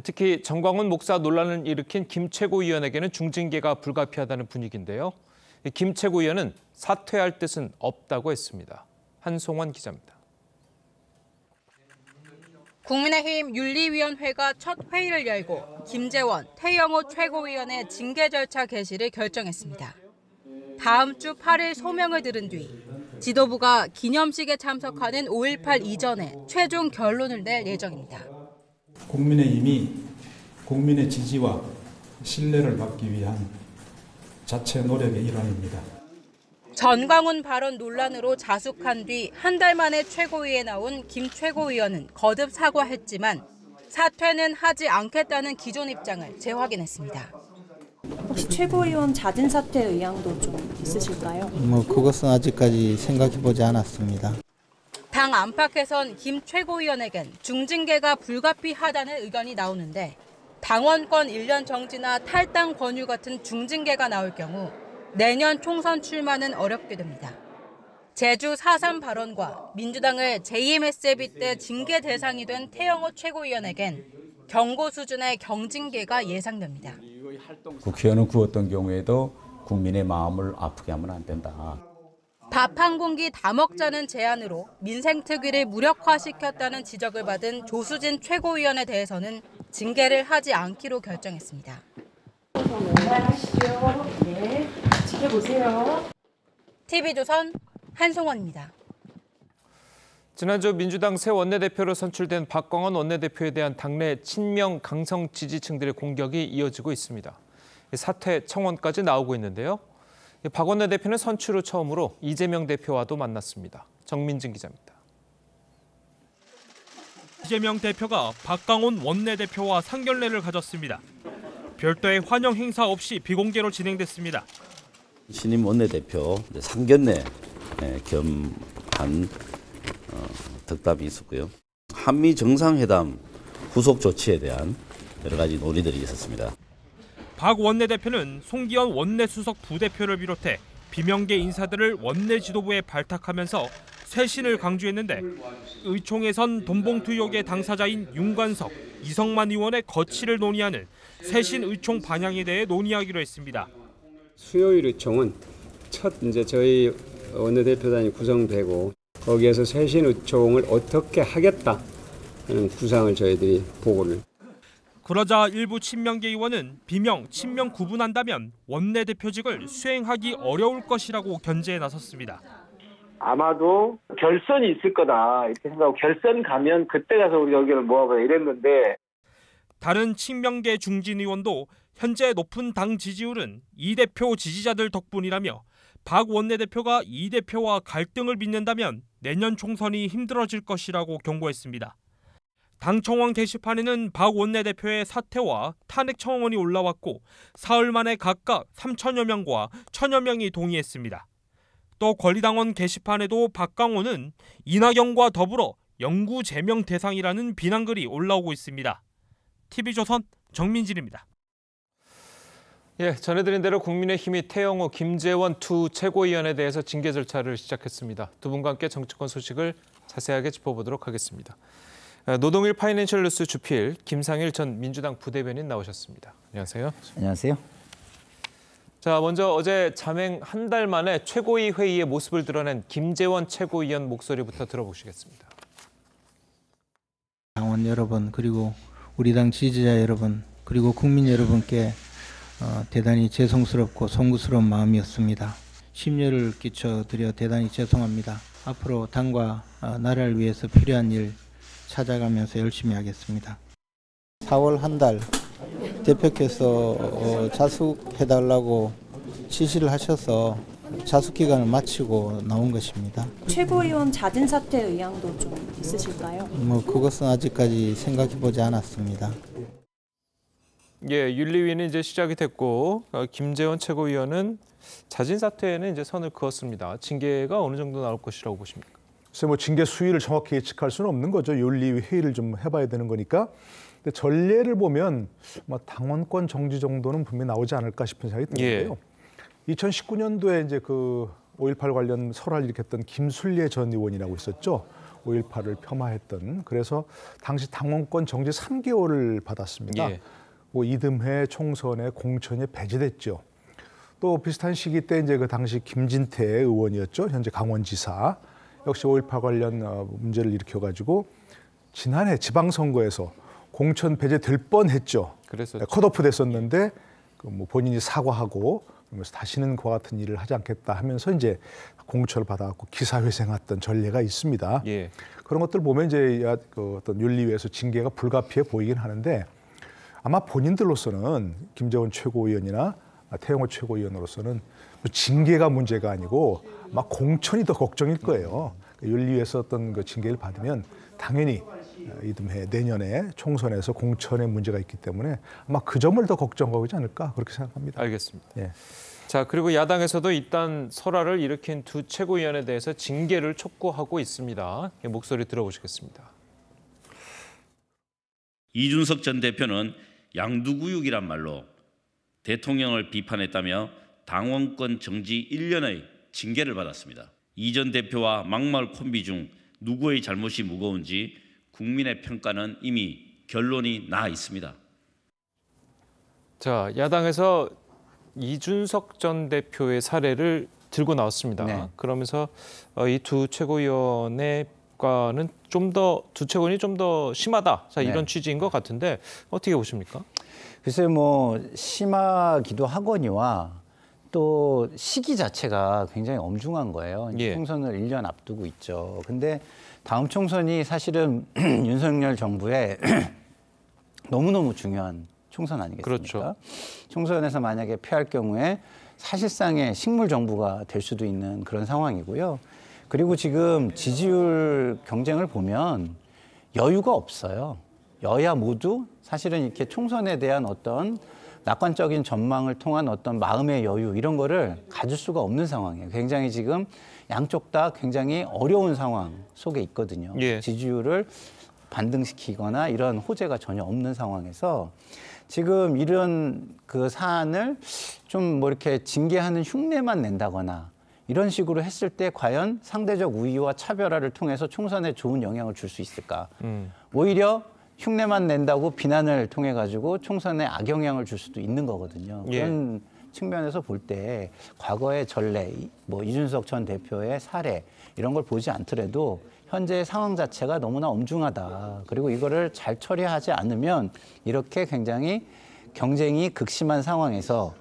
특히 정광훈 목사 논란을 일으킨 김 최고위원에게는 중징계가 불가피하다는 분위기인데요. 김 최고위원은 사퇴할 뜻은 없다고 했습니다. 한송원 기자입니다. 국민의힘 윤리위원회가 첫 회의를 열고 김재원, 태영호 최고위원의 징계 절차 개시를 결정했습니다. 다음 주 8일 소명을 들은 뒤 지도부가 기념식에 참석하는 5.18 이전에 최종 결론을 낼 예정입니다. 국민의힘이 국민의 지지와 신뢰를 받기 위한 자체 노력의 일환입니다. 전광훈 발언 논란으로 자숙한 뒤 한 달 만에 최고위에 나온 김 최고위원은 거듭 사과했지만 사퇴는 하지 않겠다는 기존 입장을 재확인했습니다. 혹시 최고위원 자진 사퇴 의향도 좀 있으실까요? 그것은 아직까지 생각해보지 않았습니다. 당 안팎에선 김 최고위원에겐 중징계가 불가피하다는 의견이 나오는데 당원권 1년 정지나 탈당 권유 같은 중징계가 나올 경우 내년 총선 출마는 어렵게 됩니다. 제주 4.3 발언과 민주당을 JMSB 때 징계 대상이 된 태영호 최고위원에겐 경고 수준의 경징계가 예상됩니다. 국회의원은 그 어떤 경우에도 국민의 마음을 아프게 하면 안 된다. 밥 한 공기 다 먹자는 제안으로 민생특위를 무력화시켰다는 지적을 받은 조수진 최고위원에 대해서는 징계를 하지 않기로 결정했습니다. 네, 지켜보세요. TV조선 한송원입니다. 지난주 민주당 새 원내대표로 선출된 박광원 원내대표에 대한 당내 친명 강성 지지층들의 공격이 이어지고 있습니다. 사퇴 청원까지 나오고 있는데요. 박 원내대표는 선출 후 처음으로 이재명 대표와도 만났습니다. 정민진 기자입니다. 이재명 대표가 박광원 원내대표와 상견례를 가졌습니다. 별도의 환영 행사 없이 비공개로 진행됐습니다. 신임 원내대표 상견례 겸한 덕담이 있었고요. 한미 정상회담 후속 조치에 대한 여러 가지 논의들이 있었습니다. 박 원내대표는 송기현 원내수석 부대표를 비롯해 비명계 인사들을 원내 지도부에 발탁하면서 쇄신을 강조했는데 의총에선 돈봉투 의혹의 당사자인 윤관석, 이성만 의원의 거취를 논의하는 쇄신 의총 방향에 대해 논의하기로 했습니다. 수요일 의총은 첫 저희 원내대표단이 구성되고 거기에서 쇄신 의총을 어떻게 하겠다는 구상을 저희들이 보고를. 그러자 일부 친명계 의원은 비명, 친명 구분한다면 원내대표직을 수행하기 어려울 것이라고 견제에 나섰습니다. 아마도 결선이 있을 거다 이렇게 생각하고 결선 가면 그때 가서 우리 여기를 모아보자 이랬는데 다른 친명계 중진 의원도 현재 높은 당 지지율은 이 대표 지지자들 덕분이라며 박 원내대표가 이 대표와 갈등을 빚는다면 내년 총선이 힘들어질 것이라고 경고했습니다. 당 청원 게시판에는 박 원내대표의 사퇴와 탄핵 청원이 올라왔고 사흘 만에 각각 3천여 명과 1,000여 명이 동의했습니다. 또 권리당원 게시판에도 박광원은 이낙연과 더불어 영구 제명 대상이라는 비난글이 올라오고 있습니다. TV조선 정민진입니다. 전해드린 대로 국민의힘이 태영호, 김재원 두 최고위원에 대해서 징계 절차를 시작했습니다. 두 분과 함께 정치권 소식을 자세하게 짚어보도록 하겠습니다. 노동일 파이낸셜 뉴스 주필 김상일 전 민주당 부대변인 나오셨습니다. 안녕하세요. 안녕하세요. 자, 먼저 어제 잠행 한 달 만에 최고위 회의의 모습을 드러낸 김재원 최고위원 목소리부터 들어보시겠습니다. 당원 여러분, 그리고 우리 당 지지자 여러분, 그리고 국민 여러분께 대단히 죄송스럽고 송구스러운 마음이었습니다. 심려를 끼쳐드려 대단히 죄송합니다. 앞으로 당과 나라를 위해서 필요한 일 찾아가면서 열심히 하겠습니다. 4월 한 달 대표께서 자숙해달라고 지시를 하셔서 자숙 기간을 마치고 나온 것입니다. 최고위원 자진 사퇴 의향도 좀 있으실까요? 그것은 아직까지 생각해보지 않았습니다. 예, 윤리위는 이제 시작이 됐고 김재원 최고위원은 자진 사퇴에는 이제 선을 그었습니다. 징계가 어느 정도 나올 것이라고 보십니까? 글쎄 징계 수위를 정확히 예측할 수는 없는 거죠. 윤리위 회의를 좀 해봐야 되는 거니까. 근데 전례를 보면 당원권 정지 정도는 분명히 나오지 않을까 싶은 생각이 드는데요. 예. 2019년도에 이제 그 5.18 관련 설화를 일으켰던 김순례 전 의원이라고 있었죠. 5.18을 폄하했던. 그래서 당시 당원권 정지 3개월을 받았습니다. 예. 이듬해 총선에 공천에 배제됐죠. 또 비슷한 시기 때 이제 그 당시 김진태 의원이었죠. 현재 강원지사. 역시 5.18 관련 문제를 일으켜가지고 지난해 지방선거에서 공천 배제될 뻔했죠. 그랬었죠. 컷오프 됐었는데 본인이 사과하고 그러면서 다시는 그와 같은 일을 하지 않겠다 하면서 이제 공천을 받아갖고 기사회생했던 전례가 있습니다. 예. 그런 것들 보면 이제 어떤 윤리위에서 징계가 불가피해 보이긴 하는데 아마 본인들로서는 김재원 최고위원이나 태영호 최고위원으로서는 징계가 문제가 아니고 아마 공천이 더 걱정일 거예요. 윤리위에서 어떤 그 징계를 받으면 당연히 이듬해 내년에 총선에서 공천에 문제가 있기 때문에 아마 그 점을 더 걱정하고 있지 않을까 그렇게 생각합니다. 알겠습니다. 예. 자, 그리고 야당에서도 일단 설화를 일으킨 두 최고위원에 대해서 징계를 촉구하고 있습니다. 목소리 들어보시겠습니다. 이준석 전 대표는 양두구육이란 말로 대통령을 비판했다며 당원권 정지 1년의 징계를 받았습니다. 이 전 대표와 막말 콤비 중 누구의 잘못이 무거운지 국민의 평가는 이미 결론이 나 있습니다. 자, 야당에서 이준석 전 대표의 사례를 들고 나왔습니다. 네. 그러면서 이 두 최고위원의 과는 두 최고위원이 좀 더 심하다. 자, 이런 네. 취지인 것 같은데 어떻게 보십니까? 글쎄 심하기도 하거니와 또 시기 자체가 굉장히 엄중한 거예요. 예. 총선을 1년 앞두고 있죠. 근데 다음 총선이 사실은 윤석열 정부의 너무너무 중요한 총선 아니겠습니까? 그렇죠. 총선에서 만약에 패할 경우에 사실상의 식물 정부가 될 수도 있는 그런 상황이고요. 그리고 지금 지지율 경쟁을 보면 여유가 없어요. 여야 모두 사실은 이렇게 총선에 대한 어떤 낙관적인 전망을 통한 어떤 마음의 여유 이런 거를 가질 수가 없는 상황이에요. 굉장히 지금 양쪽 다 굉장히 어려운 상황 속에 있거든요. 예. 지지율을 반등시키거나 이런 호재가 전혀 없는 상황에서 지금 이런 그 사안을 좀 이렇게 징계하는 흉내만 낸다거나 이런 식으로 했을 때 과연 상대적 우위와 차별화를 통해서 총선에 좋은 영향을 줄 수 있을까? 오히려 흉내만 낸다고 비난을 통해 가지고 총선에 악영향을 줄 수도 있는 거거든요. 예. 그런 측면에서 볼 때 과거의 전례, 이준석 전 대표의 사례 이런 걸 보지 않더라도 현재 상황 자체가 너무나 엄중하다. 그리고 이거를 잘 처리하지 않으면 이렇게 굉장히 경쟁이 극심한 상황에서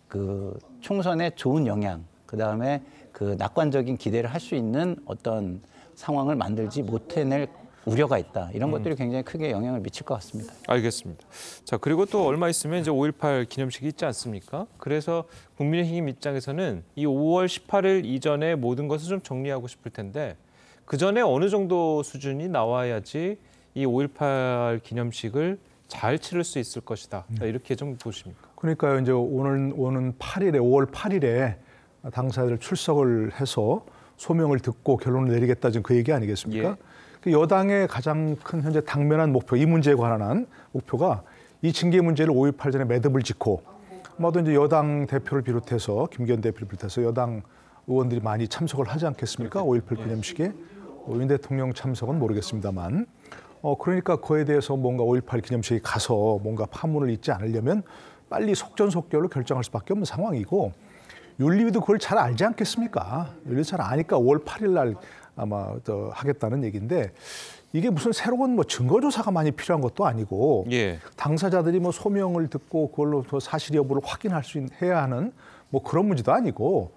그 총선에 좋은 영향, 그다음에 그 낙관적인 기대를 할 수 있는 어떤 상황을 만들지 못해낼 우려가 있다. 이런 것들이 굉장히 크게 영향을 미칠 것 같습니다. 알겠습니다. 자, 그리고 또 얼마 있으면 이제 5.18 기념식이 있지 않습니까? 그래서 국민의힘 입장에서는 이 5월 18일 이전에 모든 것을 좀 정리하고 싶을 텐데 그 전에 어느 정도 수준이 나와야지 이 5.18 기념식을 잘 치를 수 있을 것이다. 이렇게 좀 보십니까? 그러니까요. 이제 오는 8일에 5월 8일에 당사자들 출석을 해서 소명을 듣고 결론을 내리겠다 지금 그 얘기 아니겠습니까? 그 여당의 가장 큰 현재 당면한 목표, 이 문제에 관한 목표가 이 징계 문제를 5.18 전에 매듭을 짓고 아마도 이제 여당 대표를 비롯해서 김기현 대표를 비롯해서 여당 의원들이 많이 참석을 하지 않겠습니까? 5.18 기념식에 윤 대통령 참석은 모르겠습니다만 그러니까 그에 대해서 뭔가 5.18 기념식에 가서 뭔가 파문을 잇지 않으려면 빨리 속전속결로 결정할 수밖에 없는 상황이고 윤리위도 그걸 잘 알지 않겠습니까? 윤리위 잘 아니까 5월 8일 날 아마 하겠다는 얘기인데 이게 무슨 새로운 뭐 증거조사가 많이 필요한 것도 아니고 당사자들이 뭐 소명을 듣고 그걸로 더 사실 여부를 확인할 수 해야 하는 뭐 그런 문제도 아니고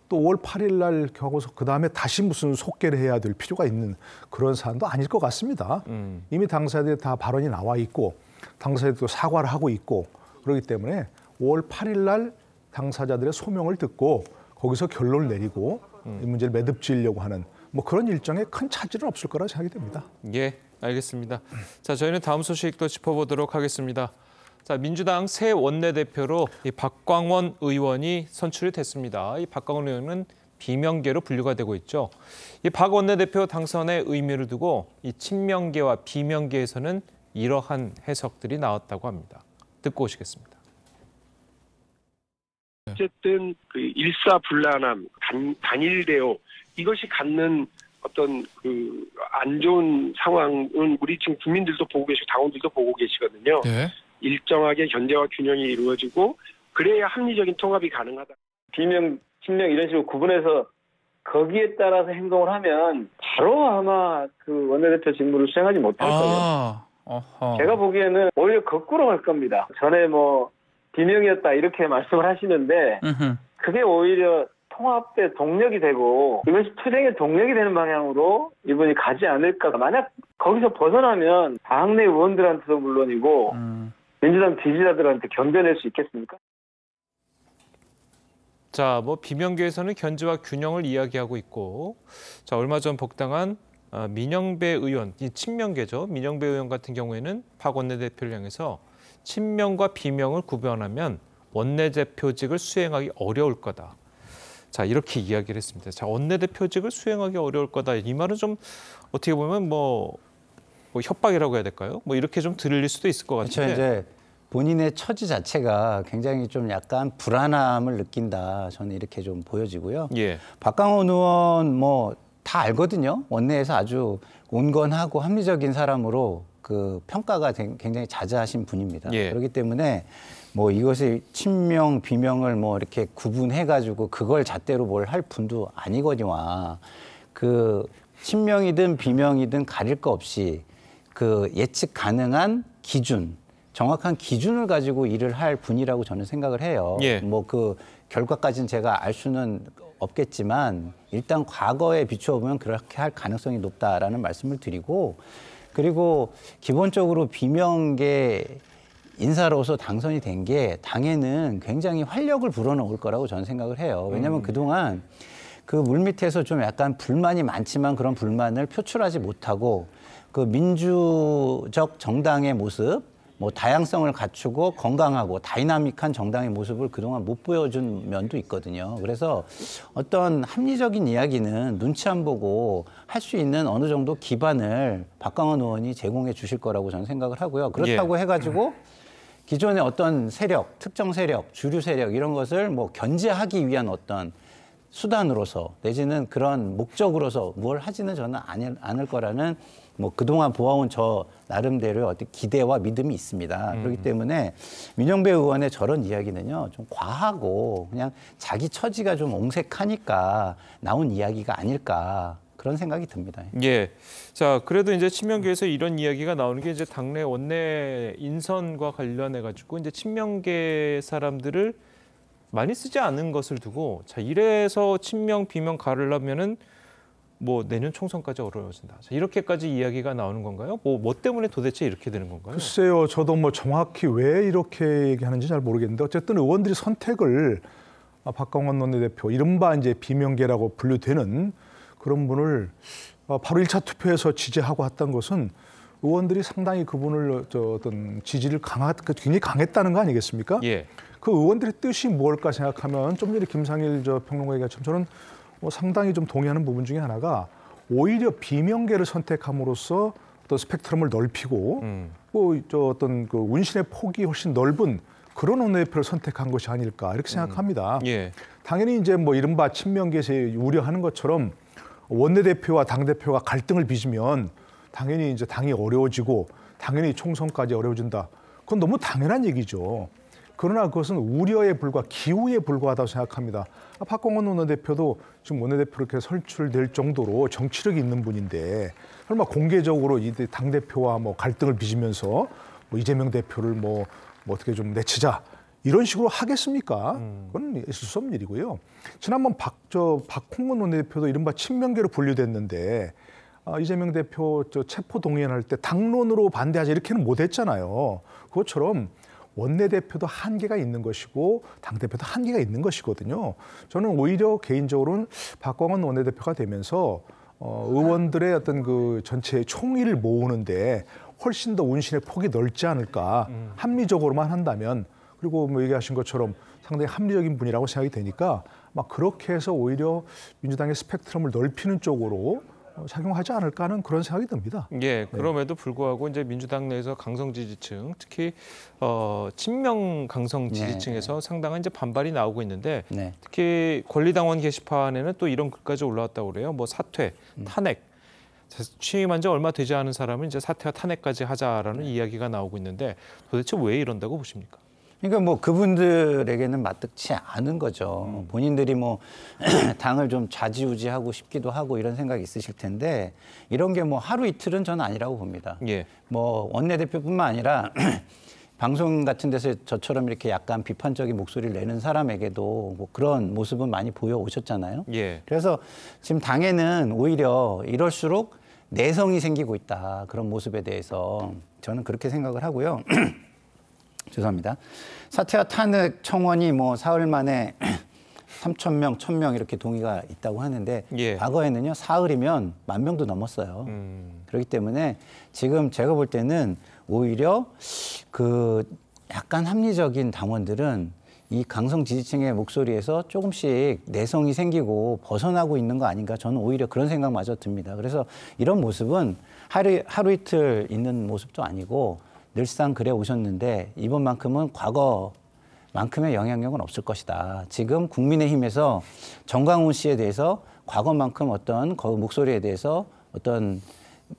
또 5월 8일 날 하고서 그다음에 다시 무슨 속개를 해야 될 필요가 있는 그런 사안도 아닐 것 같습니다. 이미 당사자들이 다 발언이 나와 있고 당사자들도 사과를 하고 있고 그렇기 때문에 5월 8일 날 당사자들의 소명을 듣고 거기서 결론을 내리고 이 문제를 매듭지으려고 하는 뭐 그런 일정에 큰 차질은 없을 거라 생각이 됩니다. 예, 알겠습니다. 자, 저희는 다음 소식도 짚어보도록 하겠습니다. 자, 민주당 새 원내대표로 이 박광원 의원이 선출이 됐습니다. 이 박광원 의원은 비명계로 분류가 되고 있죠. 이 박 원내대표 당선의 의미를 두고 이 친명계와 비명계에서는 이러한 해석들이 나왔다고 합니다. 듣고 오시겠습니다. 어쨌든 그 일사불란함, 단일 대오 이것이 갖는 어떤 그 안 좋은 상황은 우리 지금 국민들도 보고 계시고 당원들도 보고 계시거든요. 네. 일정하게 견제와 균형이 이루어지고 그래야 합리적인 통합이 가능하다. 비명, 친명 이런 식으로 구분해서 거기에 따라서 행동을 하면 바로 아마 그 원내대표 직무를 수행하지 못할 거예요. 제가 보기에는 오히려 거꾸로 갈 겁니다. 전에 뭐 비명이었다 이렇게 말씀을 하시는데 그게 오히려 통합의 동력이 되고 이것이 투쟁의 동력이 되는 방향으로 이분이 가지 않을까. 만약 거기서 벗어나면 당내 의원들한테도 물론이고 민주당 지지자들한테 견뎌낼 수 있겠습니까? 자, 뭐 비명계에서는 견제와 균형을 이야기하고 있고, 자 얼마 전 복당한 민영배 의원, 이 친명계죠. 민영배 의원 같은 경우에는 박 원내대표를 향해서 친명과 비명을 구별하면 원내대표직을 수행하기 어려울 거다. 자, 이렇게 이야기를 했습니다. 자, 원내대표직을 수행하기 어려울 거다. 이 말은 좀 어떻게 보면 뭐 협박이라고 해야 될까요? 뭐 이렇게 좀 들릴 수도 있을 것 같은데. 그렇죠. 이제 본인의 처지 자체가 굉장히 좀 약간 불안함을 느낀다. 저는 이렇게 좀 보여지고요. 예. 박광원 의원 뭐 다 알거든요. 원내에서 아주 온건하고 합리적인 사람으로 그 평가가 굉장히 자자하신 분입니다. 예. 그렇기 때문에 뭐 이것이 친명, 비명을 뭐 이렇게 구분해가지고 그걸 잣대로 뭘 할 분도 아니거니와 그 친명이든 비명이든 가릴 거 없이 그 예측 가능한 기준, 정확한 기준을 가지고 일을 할 분이라고 저는 생각을 해요. 예. 뭐 그 결과까지는 제가 알 수는 없겠지만 일단 과거에 비추어 보면 그렇게 할 가능성이 높다라는 말씀을 드리고 그리고 기본적으로 비명계 인사로서 당선이 된 게 당에는 굉장히 활력을 불어넣을 거라고 저는 생각을 해요. 왜냐하면 그동안 그 물밑에서 좀 약간 불만이 많지만 그런 불만을 표출하지 못하고 그 민주적 정당의 모습, 뭐 다양성을 갖추고 건강하고 다이나믹한 정당의 모습을 그동안 못 보여준 면도 있거든요. 그래서 어떤 합리적인 이야기는 눈치 안 보고 할 수 있는 어느 정도 기반을 박광원 의원이 제공해 주실 거라고 저는 생각을 하고요. 그렇다고 해가지고 기존의 어떤 세력, 특정 세력, 주류 세력 이런 것을 뭐 견제하기 위한 어떤 수단으로서 내지는 그런 목적으로서 뭘 하지는 저는 않을 거라는 뭐 그동안 보아온 저 나름대로의 어떤 기대와 믿음이 있습니다. 그렇기 때문에 민영배 의원의 저런 이야기는요 좀 과하고 그냥 자기 처지가 좀 옹색하니까 나온 이야기가 아닐까 그런 생각이 듭니다. 예. 자, 그래도 이제 친명계에서 이런 이야기가 나오는 게 이제 당내 원내 인선과 관련해 가지고 이제 친명계 사람들을 많이 쓰지 않은 것을 두고 자, 이래서 친명 비명 가르려면은 뭐 내년 총선까지 어려워진다. 자, 이렇게까지 이야기가 나오는 건가요? 뭐 때문에 도대체 이렇게 되는 건가요? 글쎄요. 저도 뭐 정확히 왜 이렇게 얘기하는지 잘 모르겠는데 어쨌든 의원들이 선택을 박광원 원내대표 이른바 이제 비명계라고 분류되는 그런 분을 바로 1차 투표에서 지지하고 했던 것은 의원들이 상당히 그분을 어떤 지지를 굉장히 강했다는 거 아니겠습니까? 예. 그 의원들의 뜻이 뭘까 생각하면 좀 전에 김상일 평론가 얘기처럼 저는 상당히 좀 동의하는 부분 중에 하나가 오히려 비명계를 선택함으로써 어떤 스펙트럼을 넓히고 어떤 그 운신의 폭이 훨씬 넓은 그런 원내대표를 선택한 것이 아닐까 이렇게 생각합니다. 예. 당연히 이제 뭐 이른바 친명계에서 우려하는 것처럼 원내대표와 당대표가 갈등을 빚으면 당연히 이제 당이 어려워지고 당연히 총선까지 어려워진다. 그건 너무 당연한 얘기죠. 그러나 그것은 우려에 불과 기우에 불과하다고 생각합니다. 박광원 원내대표도 지금 원내대표로 이렇게 설출될 정도로 정치력이 있는 분인데 설마 공개적으로 이 당대표와 뭐 갈등을 빚으면서 뭐 이재명 대표를 뭐 어떻게 좀 내치자 이런 식으로 하겠습니까? 그건 있을 수 없는 일이고요. 지난번 박홍근 원내대표도 이른바 친명계로 분류됐는데 이재명 대표 체포 동의안할 때 당론으로 반대하자 이렇게는 못했잖아요. 그것처럼 원내대표도 한계가 있는 것이고 당대표도 한계가 있는 것이거든요. 저는 오히려 개인적으로는 박광원 원내대표가 되면서 의원들의 어떤 그 전체 총의를 모으는데 훨씬 더 운신의 폭이 넓지 않을까. 합리적으로만 한다면 그리고 뭐 얘기하신 것처럼 상당히 합리적인 분이라고 생각이 되니까 막 그렇게 해서 오히려 민주당의 스펙트럼을 넓히는 쪽으로 작용하지 않을까 하는 그런 생각이 듭니다. 예, 그럼에도 불구하고 이제 민주당 내에서 강성 지지층, 특히 친명 강성 지지층에서 상당한 이제 반발이 나오고 있는데 특히 권리당원 게시판에는 또 이런 글까지 올라왔다고 그래요. 뭐 사퇴, 탄핵. 취임한 지 얼마 되지 않은 사람은 이제 사퇴와 탄핵까지 하자라는 이야기가 나오고 있는데 도대체 왜 이런다고 보십니까? 그러니까 뭐 그분들에게는 마뜩치 않은 거죠. 본인들이 뭐 당을 좀 좌지우지하고 싶기도 하고 이런 생각이 있으실 텐데 이런 게 뭐 하루 이틀은 저는 아니라고 봅니다. 예. 뭐 원내대표뿐만 아니라 방송 같은 데서 저처럼 이렇게 약간 비판적인 목소리를 내는 사람에게도 뭐 그런 모습은 많이 보여오셨잖아요. 예. 그래서 지금 당에는 오히려 이럴수록 내성이 생기고 있다. 그런 모습에 대해서 저는 그렇게 생각을 하고요. 죄송합니다. 사퇴와 탄핵 청원이 뭐 사흘 만에 3,000명, 1,000명 이렇게 동의가 있다고 하는데 과거에는요 사흘이면 10,000명도 넘었어요. 그렇기 때문에 지금 제가 볼 때는 오히려 그 약간 합리적인 당원들은 이 강성 지지층의 목소리에서 조금씩 내성이 생기고 벗어나고 있는 거 아닌가 저는 오히려 그런 생각마저 듭니다. 그래서 이런 모습은 하루 이틀 있는 모습도 아니고 늘상 그래 오셨는데 이번만큼은 과거만큼의 영향력은 없을 것이다. 지금 국민의힘에서 정강훈 씨에 대해서 과거만큼 어떤 그 목소리에 대해서 어떤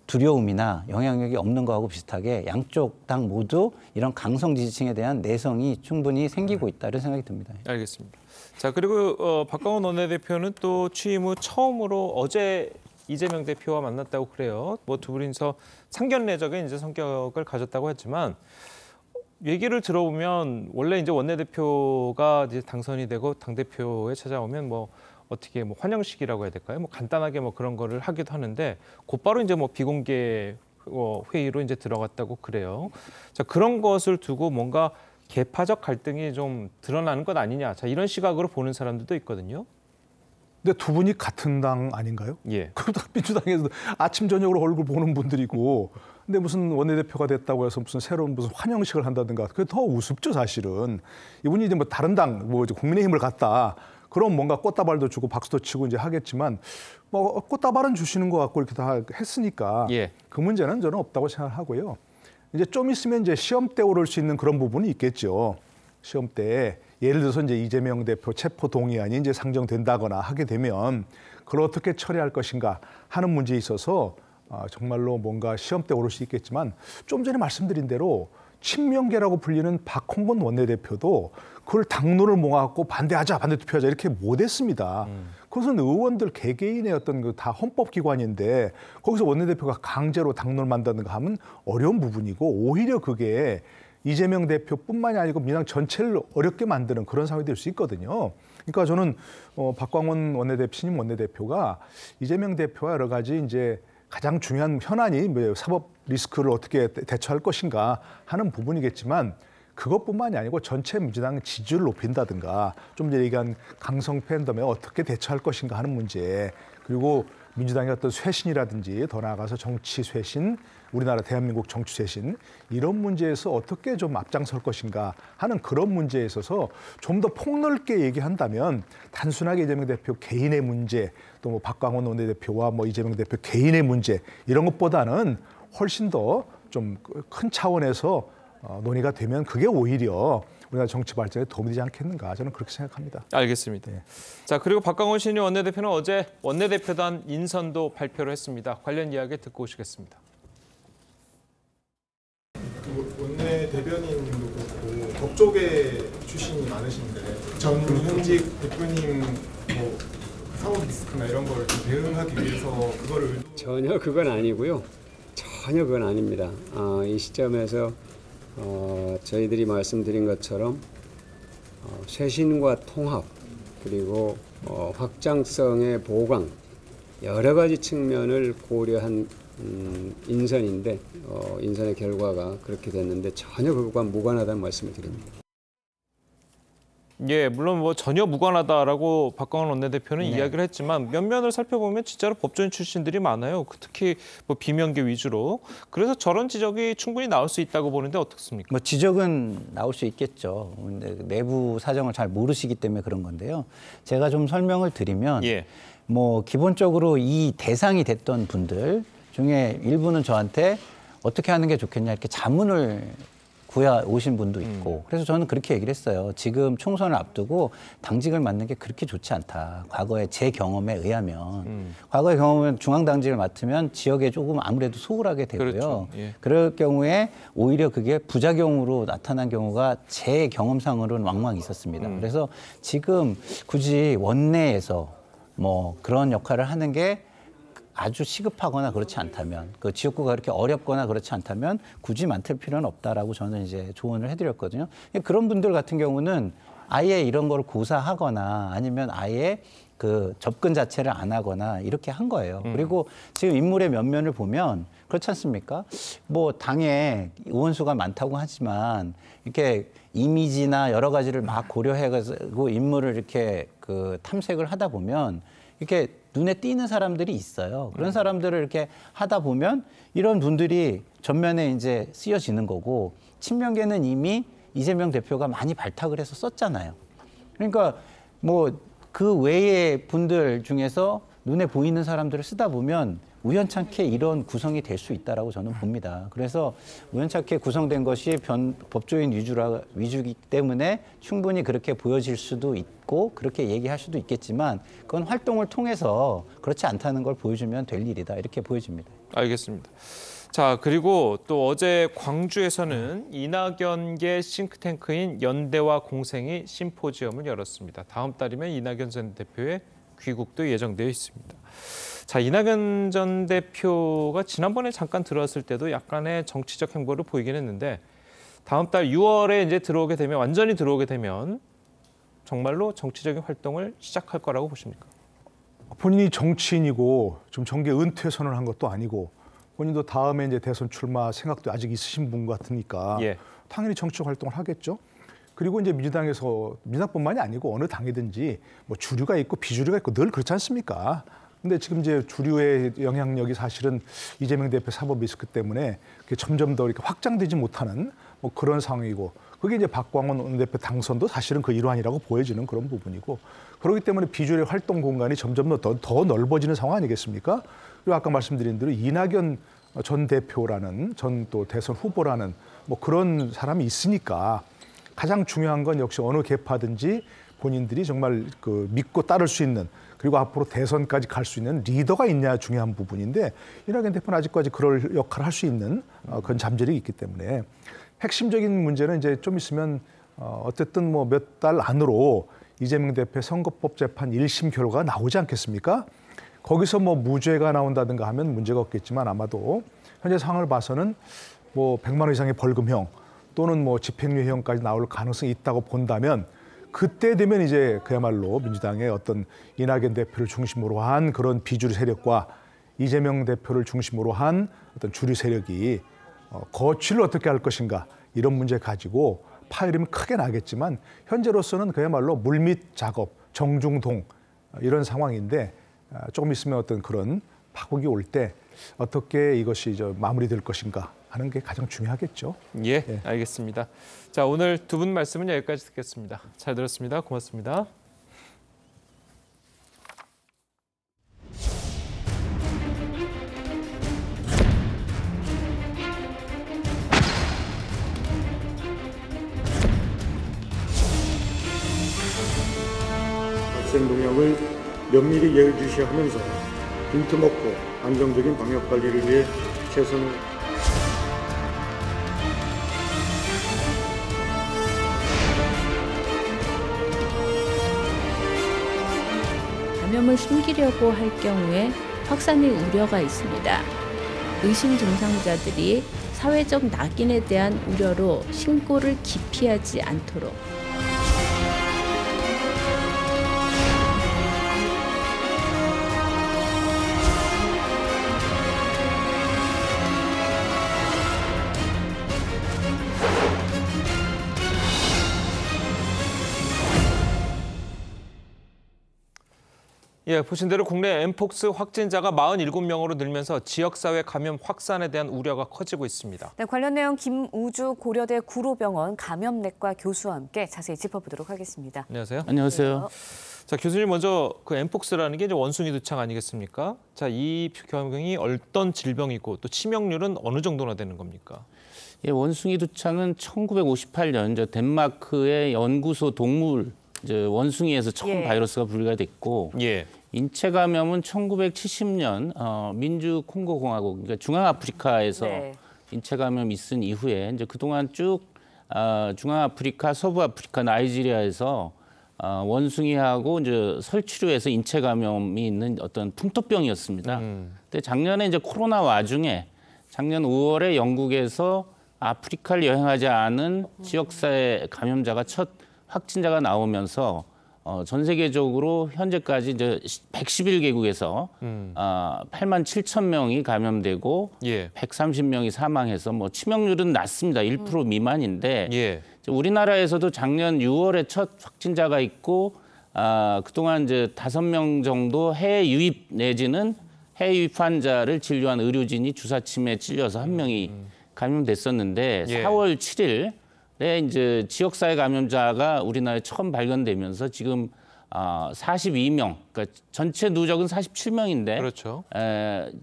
두려움이나 영향력이 없는 거하고 비슷하게 양쪽 당 모두 이런 강성 지지층에 대한 내성이 충분히 생기고 있다 이런 생각이 듭니다. 알겠습니다. 자 그리고 박광원 원내대표는 또 취임 후 처음으로 어제 이재명 대표와 만났다고 그래요. 뭐 두 분이서 상견례적인 이제 성격을 가졌다고 했지만 얘기를 들어보면 원래 이제 원내대표가 이제 당선이 되고 당 대표에 찾아오면 뭐 어떻게 뭐 환영식이라고 해야 될까요? 뭐 간단하게 뭐 그런 거를 하기도 하는데 곧바로 이제 뭐 비공개 회의로 이제 들어갔다고 그래요. 자 그런 것을 두고 뭔가 계파적 갈등이 좀 드러나는 것 아니냐. 자 이런 시각으로 보는 사람들도 있거든요. 근데 두 분이 같은 당 아닌가요? 예. 그러다 민주당에서 아침 저녁으로 얼굴 보는 분들이고, 근데 무슨 원내대표가 됐다고 해서 무슨 새로운 무슨 환영식을 한다든가 그게 더 우습죠 사실은. 이분이 이제 뭐 다른 당, 뭐 국민의힘을 갔다. 그럼 뭔가 꽃다발도 주고 박수도 치고 이제 하겠지만 뭐 꽃다발은 주시는 것 같고 이렇게 다 했으니까 그 문제는 저는 없다고 생각하고요. 이제 좀 있으면 이제 시험 때 오를 수 있는 그런 부분이 있겠죠. 시험 때 예를 들어서 이제 이재명 대표 체포 동의안이 이제 상정된다거나 하게 되면 그걸 어떻게 처리할 것인가 하는 문제에 있어서 정말로 뭔가 시험 때 오를 수 있겠지만 좀 전에 말씀드린 대로 친명계라고 불리는 박홍근 원내대표도 그걸 당론을 모아갖고 반대 투표하자 이렇게 못했습니다. 그것은 의원들 개개인의 어떤 그 다 헌법기관인데 거기서 원내대표가 강제로 당론을 만든다든가 하면 어려운 부분이고 오히려 그게 이재명 대표뿐만이 아니고 민주당 전체를 어렵게 만드는 그런 상황이 될 수 있거든요. 그러니까 저는 박광원 신임 원내대표가 이재명 대표와 여러 가지 이제 가장 중요한 현안이 사법 리스크를 어떻게 대처할 것인가 하는 부분이겠지만 그것뿐만이 아니고 전체 민주당 지지율을 높인다든가 좀 전에 얘기한 강성 팬덤에 어떻게 대처할 것인가 하는 문제 그리고 민주당의 어떤 쇄신이라든지 더 나아가서 정치 쇄신, 우리나라 대한민국 정치 쇄신 이런 문제에서 어떻게 좀 앞장설 것인가 하는 그런 문제에 있어서 좀 더 폭넓게 얘기한다면 단순하게 이재명 대표 개인의 문제 또 뭐 박광원 원내대표와 뭐 이재명 대표 개인의 문제 이런 것보다는 훨씬 더 좀 큰 차원에서 논의가 되면 그게 오히려 우리나라 정치 발전에 도움이 되지 않겠는가 저는 그렇게 생각합니다. 알겠습니다. 네. 자, 그리고 박광원 신임 원내대표는 어제 원내대표단 인선도 발표를 했습니다. 관련 이야기 듣고 오시겠습니다. 원내대변인도 그렇고 법조계 출신이 많으신데 전 현직 대표님 뭐 사법 리스크나 이런 걸 좀 대응하기 위해서 그거를 전혀 그건 아니고요. 전혀 그건 아닙니다. 이 시점에서 저희들이 말씀드린 것처럼 쇄신과 통합 그리고 확장성의 보강 여러 가지 측면을 고려한 인선인데 인선의 결과가 그렇게 됐는데 전혀 그것과 무관하다는 말씀을 드립니다. 예, 물론 뭐 전혀 무관하다라고 박광원 원내대표는 네. 이야기를 했지만 면면을 살펴보면 진짜로 법조인 출신들이 많아요. 특히 뭐 비명계 위주로. 그래서 저런 지적이 충분히 나올 수 있다고 보는데 어떻습니까? 뭐 지적은 나올 수 있겠죠. 근데 내부 사정을 잘 모르시기 때문에 그런 건데요. 제가 좀 설명을 드리면 예. 뭐 기본적으로 이 대상이 됐던 분들 중에 일부는 저한테 어떻게 하는 게 좋겠냐 이렇게 자문을 구해 오신 분도 있고 그래서 저는 그렇게 얘기를 했어요. 지금 총선을 앞두고 당직을 맡는 게 그렇게 좋지 않다. 과거에 제 경험에 의하면 과거의 경험은 중앙당직을 맡으면 지역에 조금 아무래도 소홀하게 되고요. 그렇죠. 예. 그럴 경우에 오히려 그게 부작용으로 나타난 경우가 제 경험상으로는 왕왕 있었습니다. 그래서 지금 굳이 원내에서 뭐 그런 역할을 하는 게 아주 시급하거나 그렇지 않다면 그 지역구가 그렇게 어렵거나 그렇지 않다면 굳이 맡을 필요는 없다라고 저는 이제 조언을 해드렸거든요. 그런 분들 같은 경우는 아예 이런 걸 고사하거나 아니면 아예 그 접근 자체를 안 하거나 이렇게 한 거예요. 그리고 지금 인물의 면면을 보면 그렇지 않습니까? 뭐 당에 의원수가 많다고 하지만 이렇게 이미지나 여러 가지를 막 고려해가지고 인물을 이렇게 그 탐색을 하다 보면 이렇게 눈에 띄는 사람들이 있어요. 그런 사람들을 이렇게 하다 보면 이런 분들이 전면에 이제 쓰여지는 거고 친명계는 이미 이재명 대표가 많이 발탁을 해서 썼잖아요. 그러니까 뭐 그 외의 분들 중에서 눈에 보이는 사람들을 쓰다 보면 우연찮게 이런 구성이 될 수 있다라고 저는 봅니다. 그래서 우연찮게 구성된 것이 법조인 위주이기 때문에 충분히 그렇게 보여질 수도 있고 그렇게 얘기할 수도 있겠지만 그건 활동을 통해서 그렇지 않다는 걸 보여주면 될 일이다. 이렇게 보여집니다. 알겠습니다. 자, 그리고 또 어제 광주에서는 이낙연계 싱크탱크인 연대와 공생이 심포지엄을 열었습니다. 다음 달이면 이낙연 전 대표의 귀국도 예정되어 있습니다. 자, 이낙연 전 대표가 지난번에 잠깐 들어왔을 때도 약간의 정치적 행보를 보이긴 했는데 다음 달 6월에 이제 들어오게 되면 완전히 들어오게 되면 정말로 정치적인 활동을 시작할 거라고 보십니까? 본인이 정치인이고 좀 정계 은퇴 선언한 것도 아니고 본인도 다음에 이제 대선 출마 생각도 아직 있으신 분 같으니까 예. 당연히 정치적 활동을 하겠죠. 그리고 이제 민주당뿐만이 아니고 어느 당이든지 뭐 주류가 있고 비주류가 있고 늘 그렇지 않습니까? 근데 지금 이제 주류의 영향력이 사실은 이재명 대표 사법 리스크 때문에 점점 더 이렇게 확장되지 못하는 뭐 그런 상황이고 그게 이제 박광원 원내대표 당선도 사실은 그 일환이라고 보여지는 그런 부분이고 그렇기 때문에 비주류의 활동 공간이 점점 더 넓어지는 상황 아니겠습니까? 그리고 아까 말씀드린 대로 이낙연 전 대표라는 전 또 대선 후보라는 뭐 그런 사람이 있으니까 가장 중요한 건 역시 어느 계파든지 본인들이 정말 그 믿고 따를 수 있는 그리고 앞으로 대선까지 갈 수 있는 리더가 있냐 중요한 부분인데 이낙연 대표는 아직까지 그럴 역할을 할 수 있는 그런 잠재력이 있기 때문에 핵심적인 문제는 이제 좀 있으면 어쨌든 뭐 몇 달 안으로 이재명 대표 선거법 재판 1심 결과가 나오지 않겠습니까? 거기서 뭐 무죄가 나온다든가 하면 문제가 없겠지만 아마도 현재 상황을 봐서는 뭐 100만 원 이상의 벌금형 또는 뭐 집행유예형까지 나올 가능성이 있다고 본다면 그때 되면 이제 그야말로 민주당의 어떤 이낙연 대표를 중심으로 한 그런 비주류 세력과 이재명 대표를 중심으로 한 어떤 주류 세력이 거취를 어떻게 할 것인가 이런 문제 가지고 파열음이 크게 나겠지만 현재로서는 그야말로 물밑 작업, 정중동 이런 상황인데 조금 있으면 어떤 그런 파국이 올 때 어떻게 이것이 마무리될 것인가 하는 게 가장 중요하겠죠. 예, 알겠습니다. 자, 오늘 두 분 말씀은 여기까지 듣겠습니다. 잘 들었습니다. 고맙습니다. 발생 동향을 면밀히 예의주시하면서 빈틈없고 안정적인 방역 관리를 위해 최선을 감염을 숨기려고 할 경우에 확산의 우려가 있습니다. 의심 증상자들이 사회적 낙인에 대한 우려로 신고를 기피하지 않도록 예, 보신 대로 국내 엠폭스 확진자가 47명으로 늘면서 지역사회 감염 확산에 대한 우려가 커지고 있습니다. 네, 관련 내용 김우주 고려대 구로병원 감염내과 교수와 함께 자세히 짚어보도록 하겠습니다. 안녕하세요. 안녕하세요. 자, 교수님 먼저 그 엠폭스라는 게 이제 원숭이 두창 아니겠습니까? 자, 이 병이 어떤 질병이고 또 치명률은 어느 정도나 되는 겁니까? 예, 원숭이 두창은 1958년 덴마크의 연구소 동물 원숭이에서 처음 바이러스가 분리가 됐고 인체 감염은 1970년 민주 콩고 공화국 그러니까 중앙아프리카에서 인체 감염이 있은 이후에 이제 그동안 쭉 중앙아프리카, 서부아프리카, 나이지리아에서 원숭이하고 이제 설치류에서 인체 감염이 있는 어떤 풍토병이었습니다. 근데 작년에 이제 코로나 와중에 작년 5월에 영국에서 아프리카를 여행하지 않은 지역사회 감염자가 첫 확진자가 나오면서 전 세계적으로 현재까지 이제 111개국에서 8만 7천 명이 감염되고 130명이 사망해서 뭐 치명률은 낮습니다. 1% 미만인데 우리나라에서도 작년 6월에 첫 확진자가 있고 그동안 이제 5명 정도 해외 유입 내지는 해외 유입 환자를 진료한 의료진이 주사침에 찔려서 1명이 감염됐었는데 4월 7일 이제 지역사회 감염자가 우리나라에 처음 발견되면서 지금 42명, 그러니까 전체 누적은 47명인데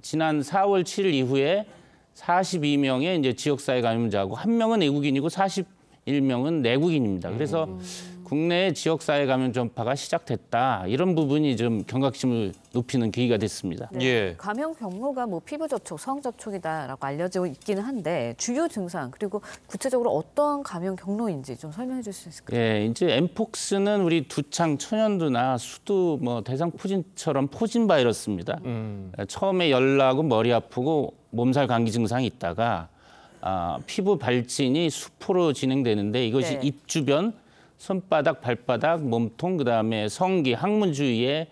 지난 4월 7일 이후에 42명의 이제 지역사회 감염자고 1명은 외국인이고 41명은 내국인입니다. 그래서 국내에 지역사회 감염 전파가 시작됐다. 이런 부분이 좀 경각심을 높이는 계기가 됐습니다. 네, 감염 경로가 뭐 피부 접촉, 성 접촉이다라고 알려져 있기는 한데 주요 증상 그리고 구체적으로 어떤 감염 경로인지 좀 설명해 줄 수 있을까요? 예, 이제 엠폭스는 우리 두창, 천연두나 수두, 뭐 대상포진처럼 포진 바이러스입니다. 처음에 열 나고 머리 아프고 몸살 감기 증상이 있다가 피부 발진이 수포로 진행되는데 이것이 입 주변, 손바닥, 발바닥, 몸통, 그다음에 성기, 항문 주위에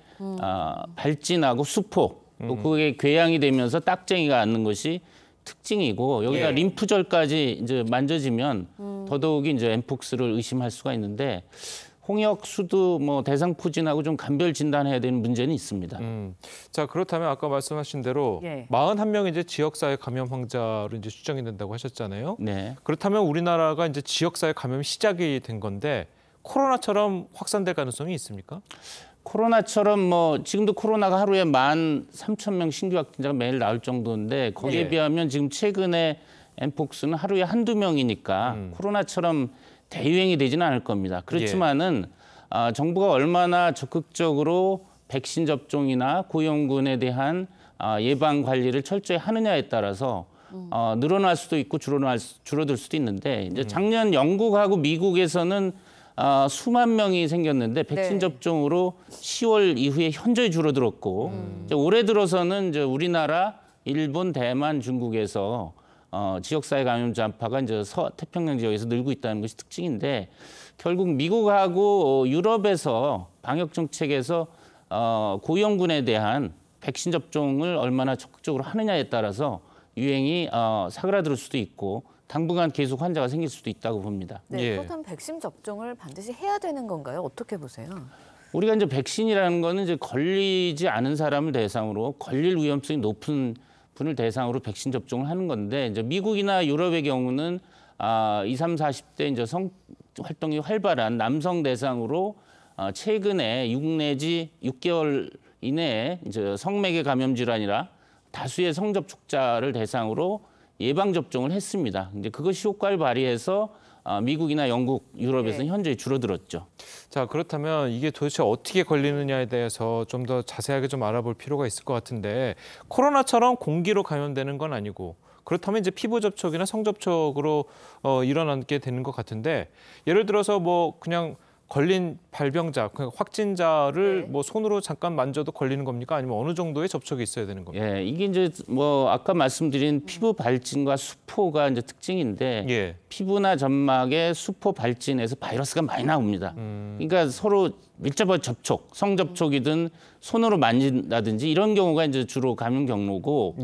발진하고 수포, 또 그게 궤양이 되면서 딱쟁이가 앉는 것이 특징이고 여기다 림프절까지 이제 만져지면 더더욱이 이제 엠폭스를 의심할 수가 있는데 홍역, 수두, 뭐 대상포진하고 좀 감별 진단해야 되는 문제는 있습니다. 자, 그렇다면 아까 말씀하신 대로 41명이 이제 지역사회 감염 환자로 이제 추정이 된다고 하셨잖아요. 네. 그렇다면 우리나라가 이제 지역사회 감염이 시작이 된 건데 코로나처럼 확산될 가능성이 있습니까? 코로나처럼 뭐 지금도 코로나가 하루에 13,000명 신규 확진자가 매일 나올 정도인데 거기에 비하면 지금 최근에 엠폭스는 하루에 한두 명이니까 코로나처럼 대유행이 되지는 않을 겁니다. 그렇지만은 정부가 얼마나 적극적으로 백신 접종이나 고위험군에 대한 예방 관리를 철저히 하느냐에 따라서 늘어날 수도 있고 줄어들 수도 있는데 이제 작년 영국하고 미국에서는 수만 명이 생겼는데 백신 접종으로 10월 이후에 현저히 줄어들었고 이제 올해 들어서는 이제 우리나라, 일본, 대만, 중국에서 지역사회 감염자 한파가 이제 서태평양 지역에서 늘고 있다는 것이 특징인데 결국 미국하고 유럽에서 방역 정책에서 고위험군에 대한 백신 접종을 얼마나 적극적으로 하느냐에 따라서 유행이 사그라들 수도 있고 당분간 계속 환자가 생길 수도 있다고 봅니다. 네, 그렇다면 백신 접종을 반드시 해야 되는 건가요? 어떻게 보세요? 우리가 이제 백신이라는 거는 이제 걸리지 않은 사람을 대상으로 걸릴 위험성이 높은 분을 대상으로 백신 접종을 하는 건데 이제 미국이나 유럽의 경우는 20, 30, 40대 이제 성 활동이 활발한 남성 대상으로 최근에 6 내지 6개월 이내에 이제 성매개 감염 질환이라 다수의 성접촉자를 대상으로 예방 접종을 했습니다. 이제 그것이 효과를 발휘해서 미국이나 영국, 유럽에서는 현저히 줄어들었죠. 자, 그렇다면 이게 도대체 어떻게 걸리느냐에 대해서 좀 더 자세하게 좀 알아볼 필요가 있을 것 같은데 코로나처럼 공기로 감염되는 건 아니고 그렇다면 이제 피부 접촉이나 성 접촉으로 일어나게 되는 것 같은데 예를 들어서 뭐 그냥 걸린 발병자, 그냥 확진자를 뭐 손으로 잠깐 만져도 걸리는 겁니까? 아니면 어느 정도의 접촉이 있어야 되는 겁니까? 예, 이게 이제 뭐 아까 말씀드린 피부 발진과 수포가 이제 특징인데 피부나 점막에 수포 발진에서 바이러스가 많이 나옵니다. 그러니까 서로 밀접한 접촉, 성접촉이든 손으로 만진다든지 이런 경우가 이제 주로 감염 경로고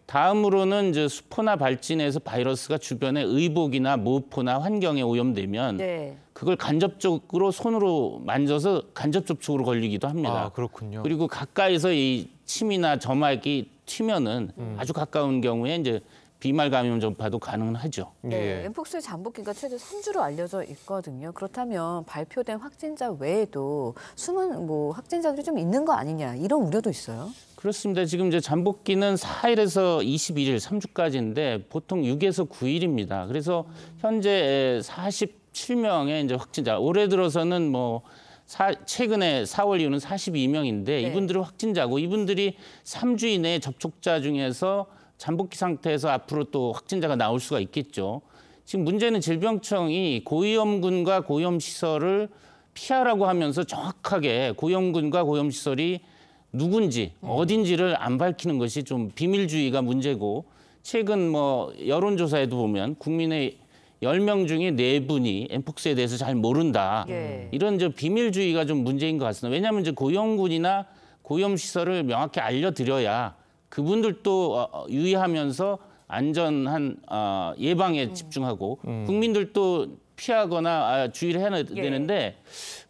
다음으로는 이제 수포나 발진에서 바이러스가 주변의 의복이나 모포나 환경에 오염되면 그걸 간접적으로 손으로 만져서 간접 접촉으로 걸리기도 합니다. 아, 그렇군요. 그리고 가까이서 이 침이나 점막이 튀면은 아주 가까운 경우에 이제 비말 감염 전파도 가능하죠. 네, 엠폭스의 잠복기가 최대 3주로 알려져 있거든요. 그렇다면 발표된 확진자 외에도 숨은 뭐 확진자들이 좀 있는 거 아니냐 이런 우려도 있어요. 그렇습니다. 지금 이제 잠복기는 4일에서 21일, 3주까지인데 보통 6에서 9일입니다. 그래서 현재 47명의 이제 확진자. 올해 들어서는 뭐 최근에 4월 이후는 42명인데 이분들은 확진자고 이분들이 3주 이내 접촉자 중에서 잠복기 상태에서 앞으로 또 확진자가 나올 수가 있겠죠. 지금 문제는 질병청이 고위험군과 고위험시설을 피하라고 하면서 정확하게 고위험군과 고위험시설이 누군지 어딘지를 안 밝히는 것이 좀 비밀주의가 문제고 최근 뭐 여론조사에도 보면 국민의 10명 중에 4분이 엠폭스에 대해서 잘 모른다. 이런 이제 비밀주의가 좀 문제인 것 같습니다. 왜냐하면 이제 고위험군이나 고위험시설을 명확히 알려드려야 그분들도 유의하면서 안전한 예방에 집중하고 국민들도 피하거나 주의를 해야 되는데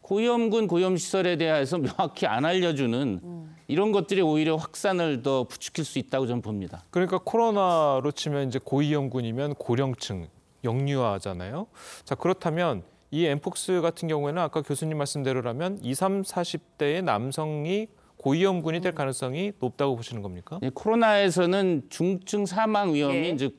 고위험군, 고위험시설에 대해서 명확히 안 알려주는 이런 것들이 오히려 확산을 더 부추길 수 있다고 저는 봅니다. 그러니까 코로나로 치면 이제 고위험군이면 고령층, 영유아잖아요. 자, 그렇다면 이 엠폭스 같은 경우에는 아까 교수님 말씀대로라면 20, 40대의 남성이 고위험군이 될 가능성이 높다고 보시는 겁니까? 네, 코로나에서는 중증 사망 위험이 이제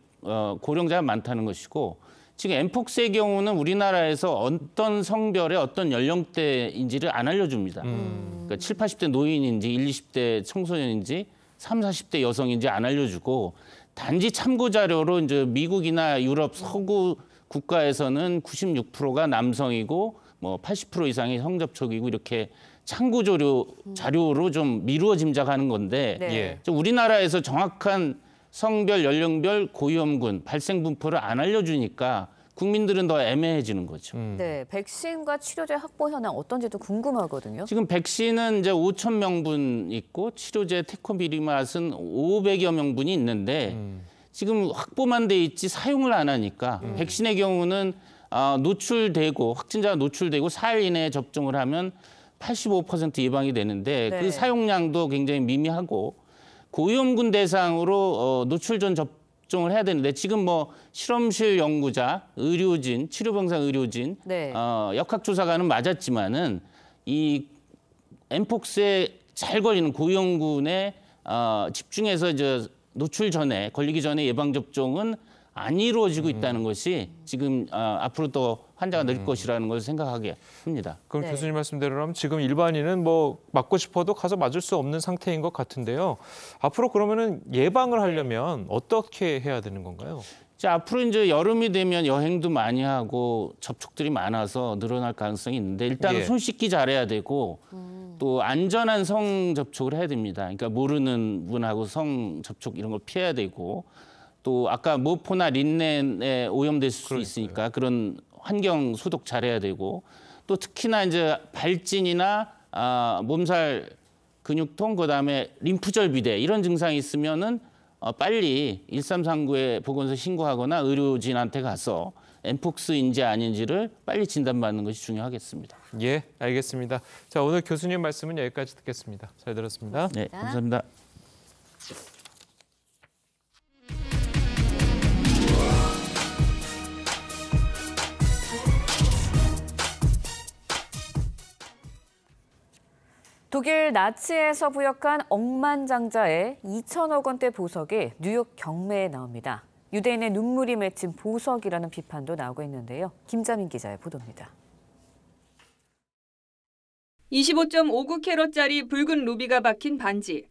고령자가 많다는 것이고 지금 엠폭스의 경우는 우리나라에서 어떤 성별의 어떤 연령대인지를 안 알려줍니다. 그러니까 7, 80대 노인인지 1, 20대 청소년인지 3, 40대 여성인지 안 알려주고 단지 참고 자료로 이제 미국이나 유럽 서구 국가에서는 96%가 남성이고 뭐 80% 이상이 성접촉이고 이렇게 참고 자료로 좀 미루어 짐작하는 건데 우리나라에서 정확한 성별, 연령별, 고위험군, 발생 분포를 안 알려주니까 국민들은 더 애매해지는 거죠. 네, 백신과 치료제 확보 현황 어떤지도 궁금하거든요. 지금 백신은 이제 5,000명분 있고 치료제 테코비리맛은 500여 명분이 있는데 지금 확보만 돼 있지 사용을 안 하니까 백신의 경우는 노출되고 확진자가 노출되고 4일 이내에 접종을 하면 85% 예방이 되는데 그 사용량도 굉장히 미미하고 고위험군 대상으로 노출 전 접종을 해야 되는데 지금 뭐 실험실 연구자, 의료진, 치료병상 의료진, 역학조사관은 맞았지만은 이 엠폭스에 잘 걸리는 고위험군에 집중해서 이제 노출 전에 걸리기 전에 예방 접종은 안 이루어지고 있다는 것이 지금 앞으로 또 환자가 늘 것이라는 걸 생각하게 합니다. 그럼 교수님 말씀대로라면 지금 일반인은 뭐 맞고 싶어도 가서 맞을 수 없는 상태인 것 같은데요. 앞으로 그러면은 예방을 하려면 어떻게 해야 되는 건가요? 자, 앞으로 이제 여름이 되면 여행도 많이 하고 접촉들이 많아서 늘어날 가능성이 있는데 일단은 손 씻기 잘해야 되고 또 안전한 성 접촉을 해야 됩니다. 그러니까 모르는 분하고 성 접촉 이런 걸 피해야 되고 또 아까 모포나 린넨에 오염될 수 있으니까 그런 환경 소독 잘해야 되고 또 특히나 이제 발진이나 몸살 근육통 그다음에 림프절 비대 이런 증상이 있으면은 빨리 1339에 보건소 신고하거나 의료진한테 가서 엠폭스인지 아닌지를 빨리 진단받는 것이 중요하겠습니다. 예, 알겠습니다. 자, 오늘 교수님 말씀은 여기까지 듣겠습니다. 잘 들었습니다. 네, 감사합니다. 독일 나치에서 부역한 억만장자의 2천억 원대 보석이 뉴욕 경매에 나옵니다. 유대인의 눈물이 맺힌 보석이라는 비판도 나오고 있는데요. 김자민 기자의 보도입니다. 25.59캐럿짜리 붉은 루비가 박힌 반지,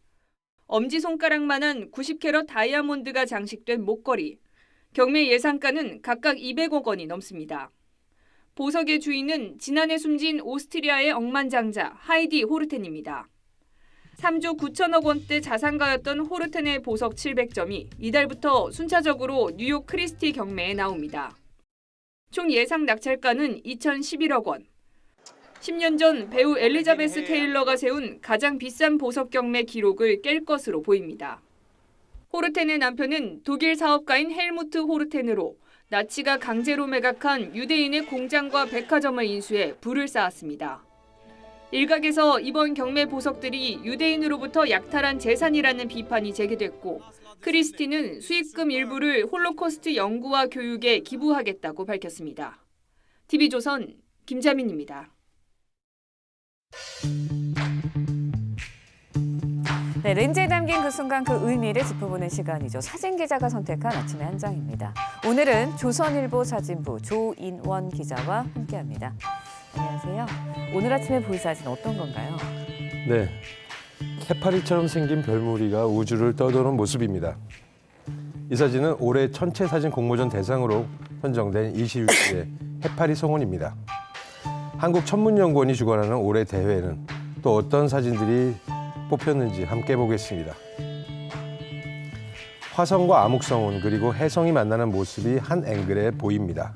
엄지손가락만한 90캐럿 다이아몬드가 장식된 목걸이, 경매 예상가는 각각 200억 원이 넘습니다. 보석의 주인은 지난해 숨진 오스트리아의 억만장자 하이디 호르텐입니다. 3조 9천억 원대 자산가였던 호르텐의 보석 700점이 이달부터 순차적으로 뉴욕 크리스티 경매에 나옵니다. 총 예상 낙찰가는 2,011억 원. 10년 전 배우 엘리자베스 테일러가 세운 가장 비싼 보석 경매 기록을 깰 것으로 보입니다. 호르텐의 남편은 독일 사업가인 헬무트 호르텐으로 나치가 강제로 매각한 유대인의 공장과 백화점을 인수해 부를 쌓았습니다. 일각에서 이번 경매 보석들이 유대인으로부터 약탈한 재산이라는 비판이 제기됐고, 크리스티는 수익금 일부를 홀로코스트 연구와 교육에 기부하겠다고 밝혔습니다. TV조선 김자민입니다. 네, 렌즈에 담긴 그 순간 그 의미를 짚어보는 시간이죠. 사진 기자가 선택한 아침의 한 장입니다. 오늘은 조선일보 사진부 조인원 기자와 함께합니다. 안녕하세요. 오늘 아침에 볼 사진 어떤 건가요? 네, 해파리처럼 생긴 별무리가 우주를 떠도는 모습입니다. 이 사진은 올해 천체사진 공모전 대상으로 선정된 26회 해파리 성운입니다. 한국천문연구원이 주관하는 올해 대회는 또 어떤 사진들이 뽑혔는지 함께 보겠습니다. 화성과 암흑성운 그리고 해성이 만나는 모습이 한 앵글에 보입니다.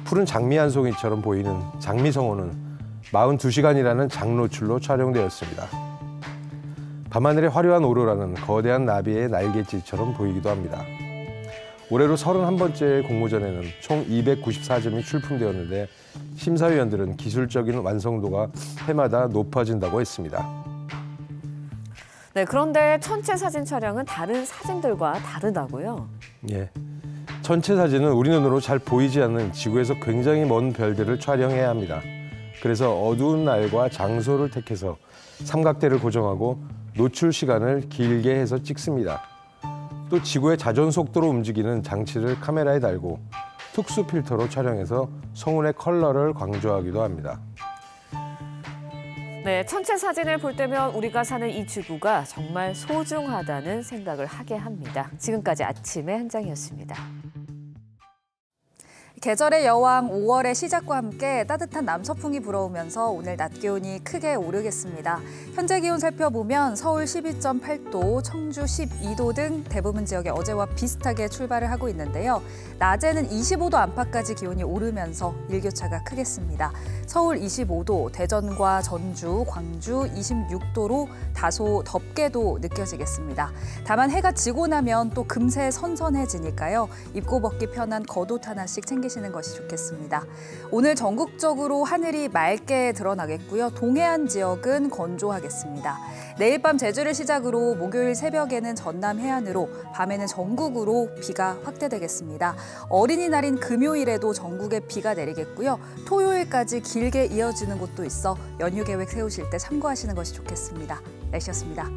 푸른 장미 한 송이처럼 보이는 장미성운은 42시간이라는 장노출로 촬영되었습니다. 밤하늘의 화려한 오로라는 거대한 나비의 날갯짓처럼 보이기도 합니다. 올해로 31번째 공모전에는 총 294점이 출품되었는데 심사위원들은 기술적인 완성도가 해마다 높아진다고 했습니다. 네, 그런데 천체 사진 촬영은 다른 사진들과 다르다고요? 예, 천체 사진은 우리 눈으로 잘 보이지 않는 지구에서 굉장히 먼 별들을 촬영해야 합니다. 그래서 어두운 날과 장소를 택해서 삼각대를 고정하고 노출 시간을 길게 해서 찍습니다. 또 지구의 자전 속도로 움직이는 장치를 카메라에 달고 특수 필터로 촬영해서 성운의 컬러를 강조하기도 합니다. 네, 천체 사진을 볼 때면 우리가 사는 이 지구가 정말 소중하다는 생각을 하게 합니다. 지금까지 아침의 한 장이었습니다. 계절의 여왕 5월의 시작과 함께 따뜻한 남서풍이 불어오면서 오늘 낮 기온이 크게 오르겠습니다. 현재 기온 살펴보면 서울 12.8도, 청주 12도 등 대부분 지역에 어제와 비슷하게 출발을 하고 있는데요. 낮에는 25도 안팎까지 기온이 오르면서 일교차가 크겠습니다. 서울 25도, 대전과 전주, 광주 26도로 다소 덥게도 느껴지겠습니다. 다만 해가 지고 나면 또 금세 선선해지니까요. 입고 벗기 편한 겉옷 하나씩 챙기시는 것이 좋겠습니다. 오늘 전국적으로 하늘이 맑게 드러나겠고요. 동해안 지역은 건조하겠습니다. 내일 밤 제주를 시작으로 목요일 새벽에는 전남 해안으로, 밤에는 전국으로 비가 확대되겠습니다. 어린이날인 금요일에도 전국에 비가 내리겠고요. 토요일까지 길게 이어지는 곳도 있어 연휴 계획 세우실 때 참고하시는 것이 좋겠습니다. 날씨였습니다.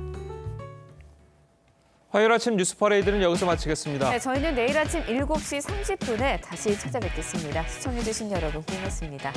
화요일 아침 뉴스 퍼레이드는 여기서 마치겠습니다. 네, 저희는 내일 아침 7시 30분에 다시 찾아뵙겠습니다. 시청해주신 여러분 고맙습니다.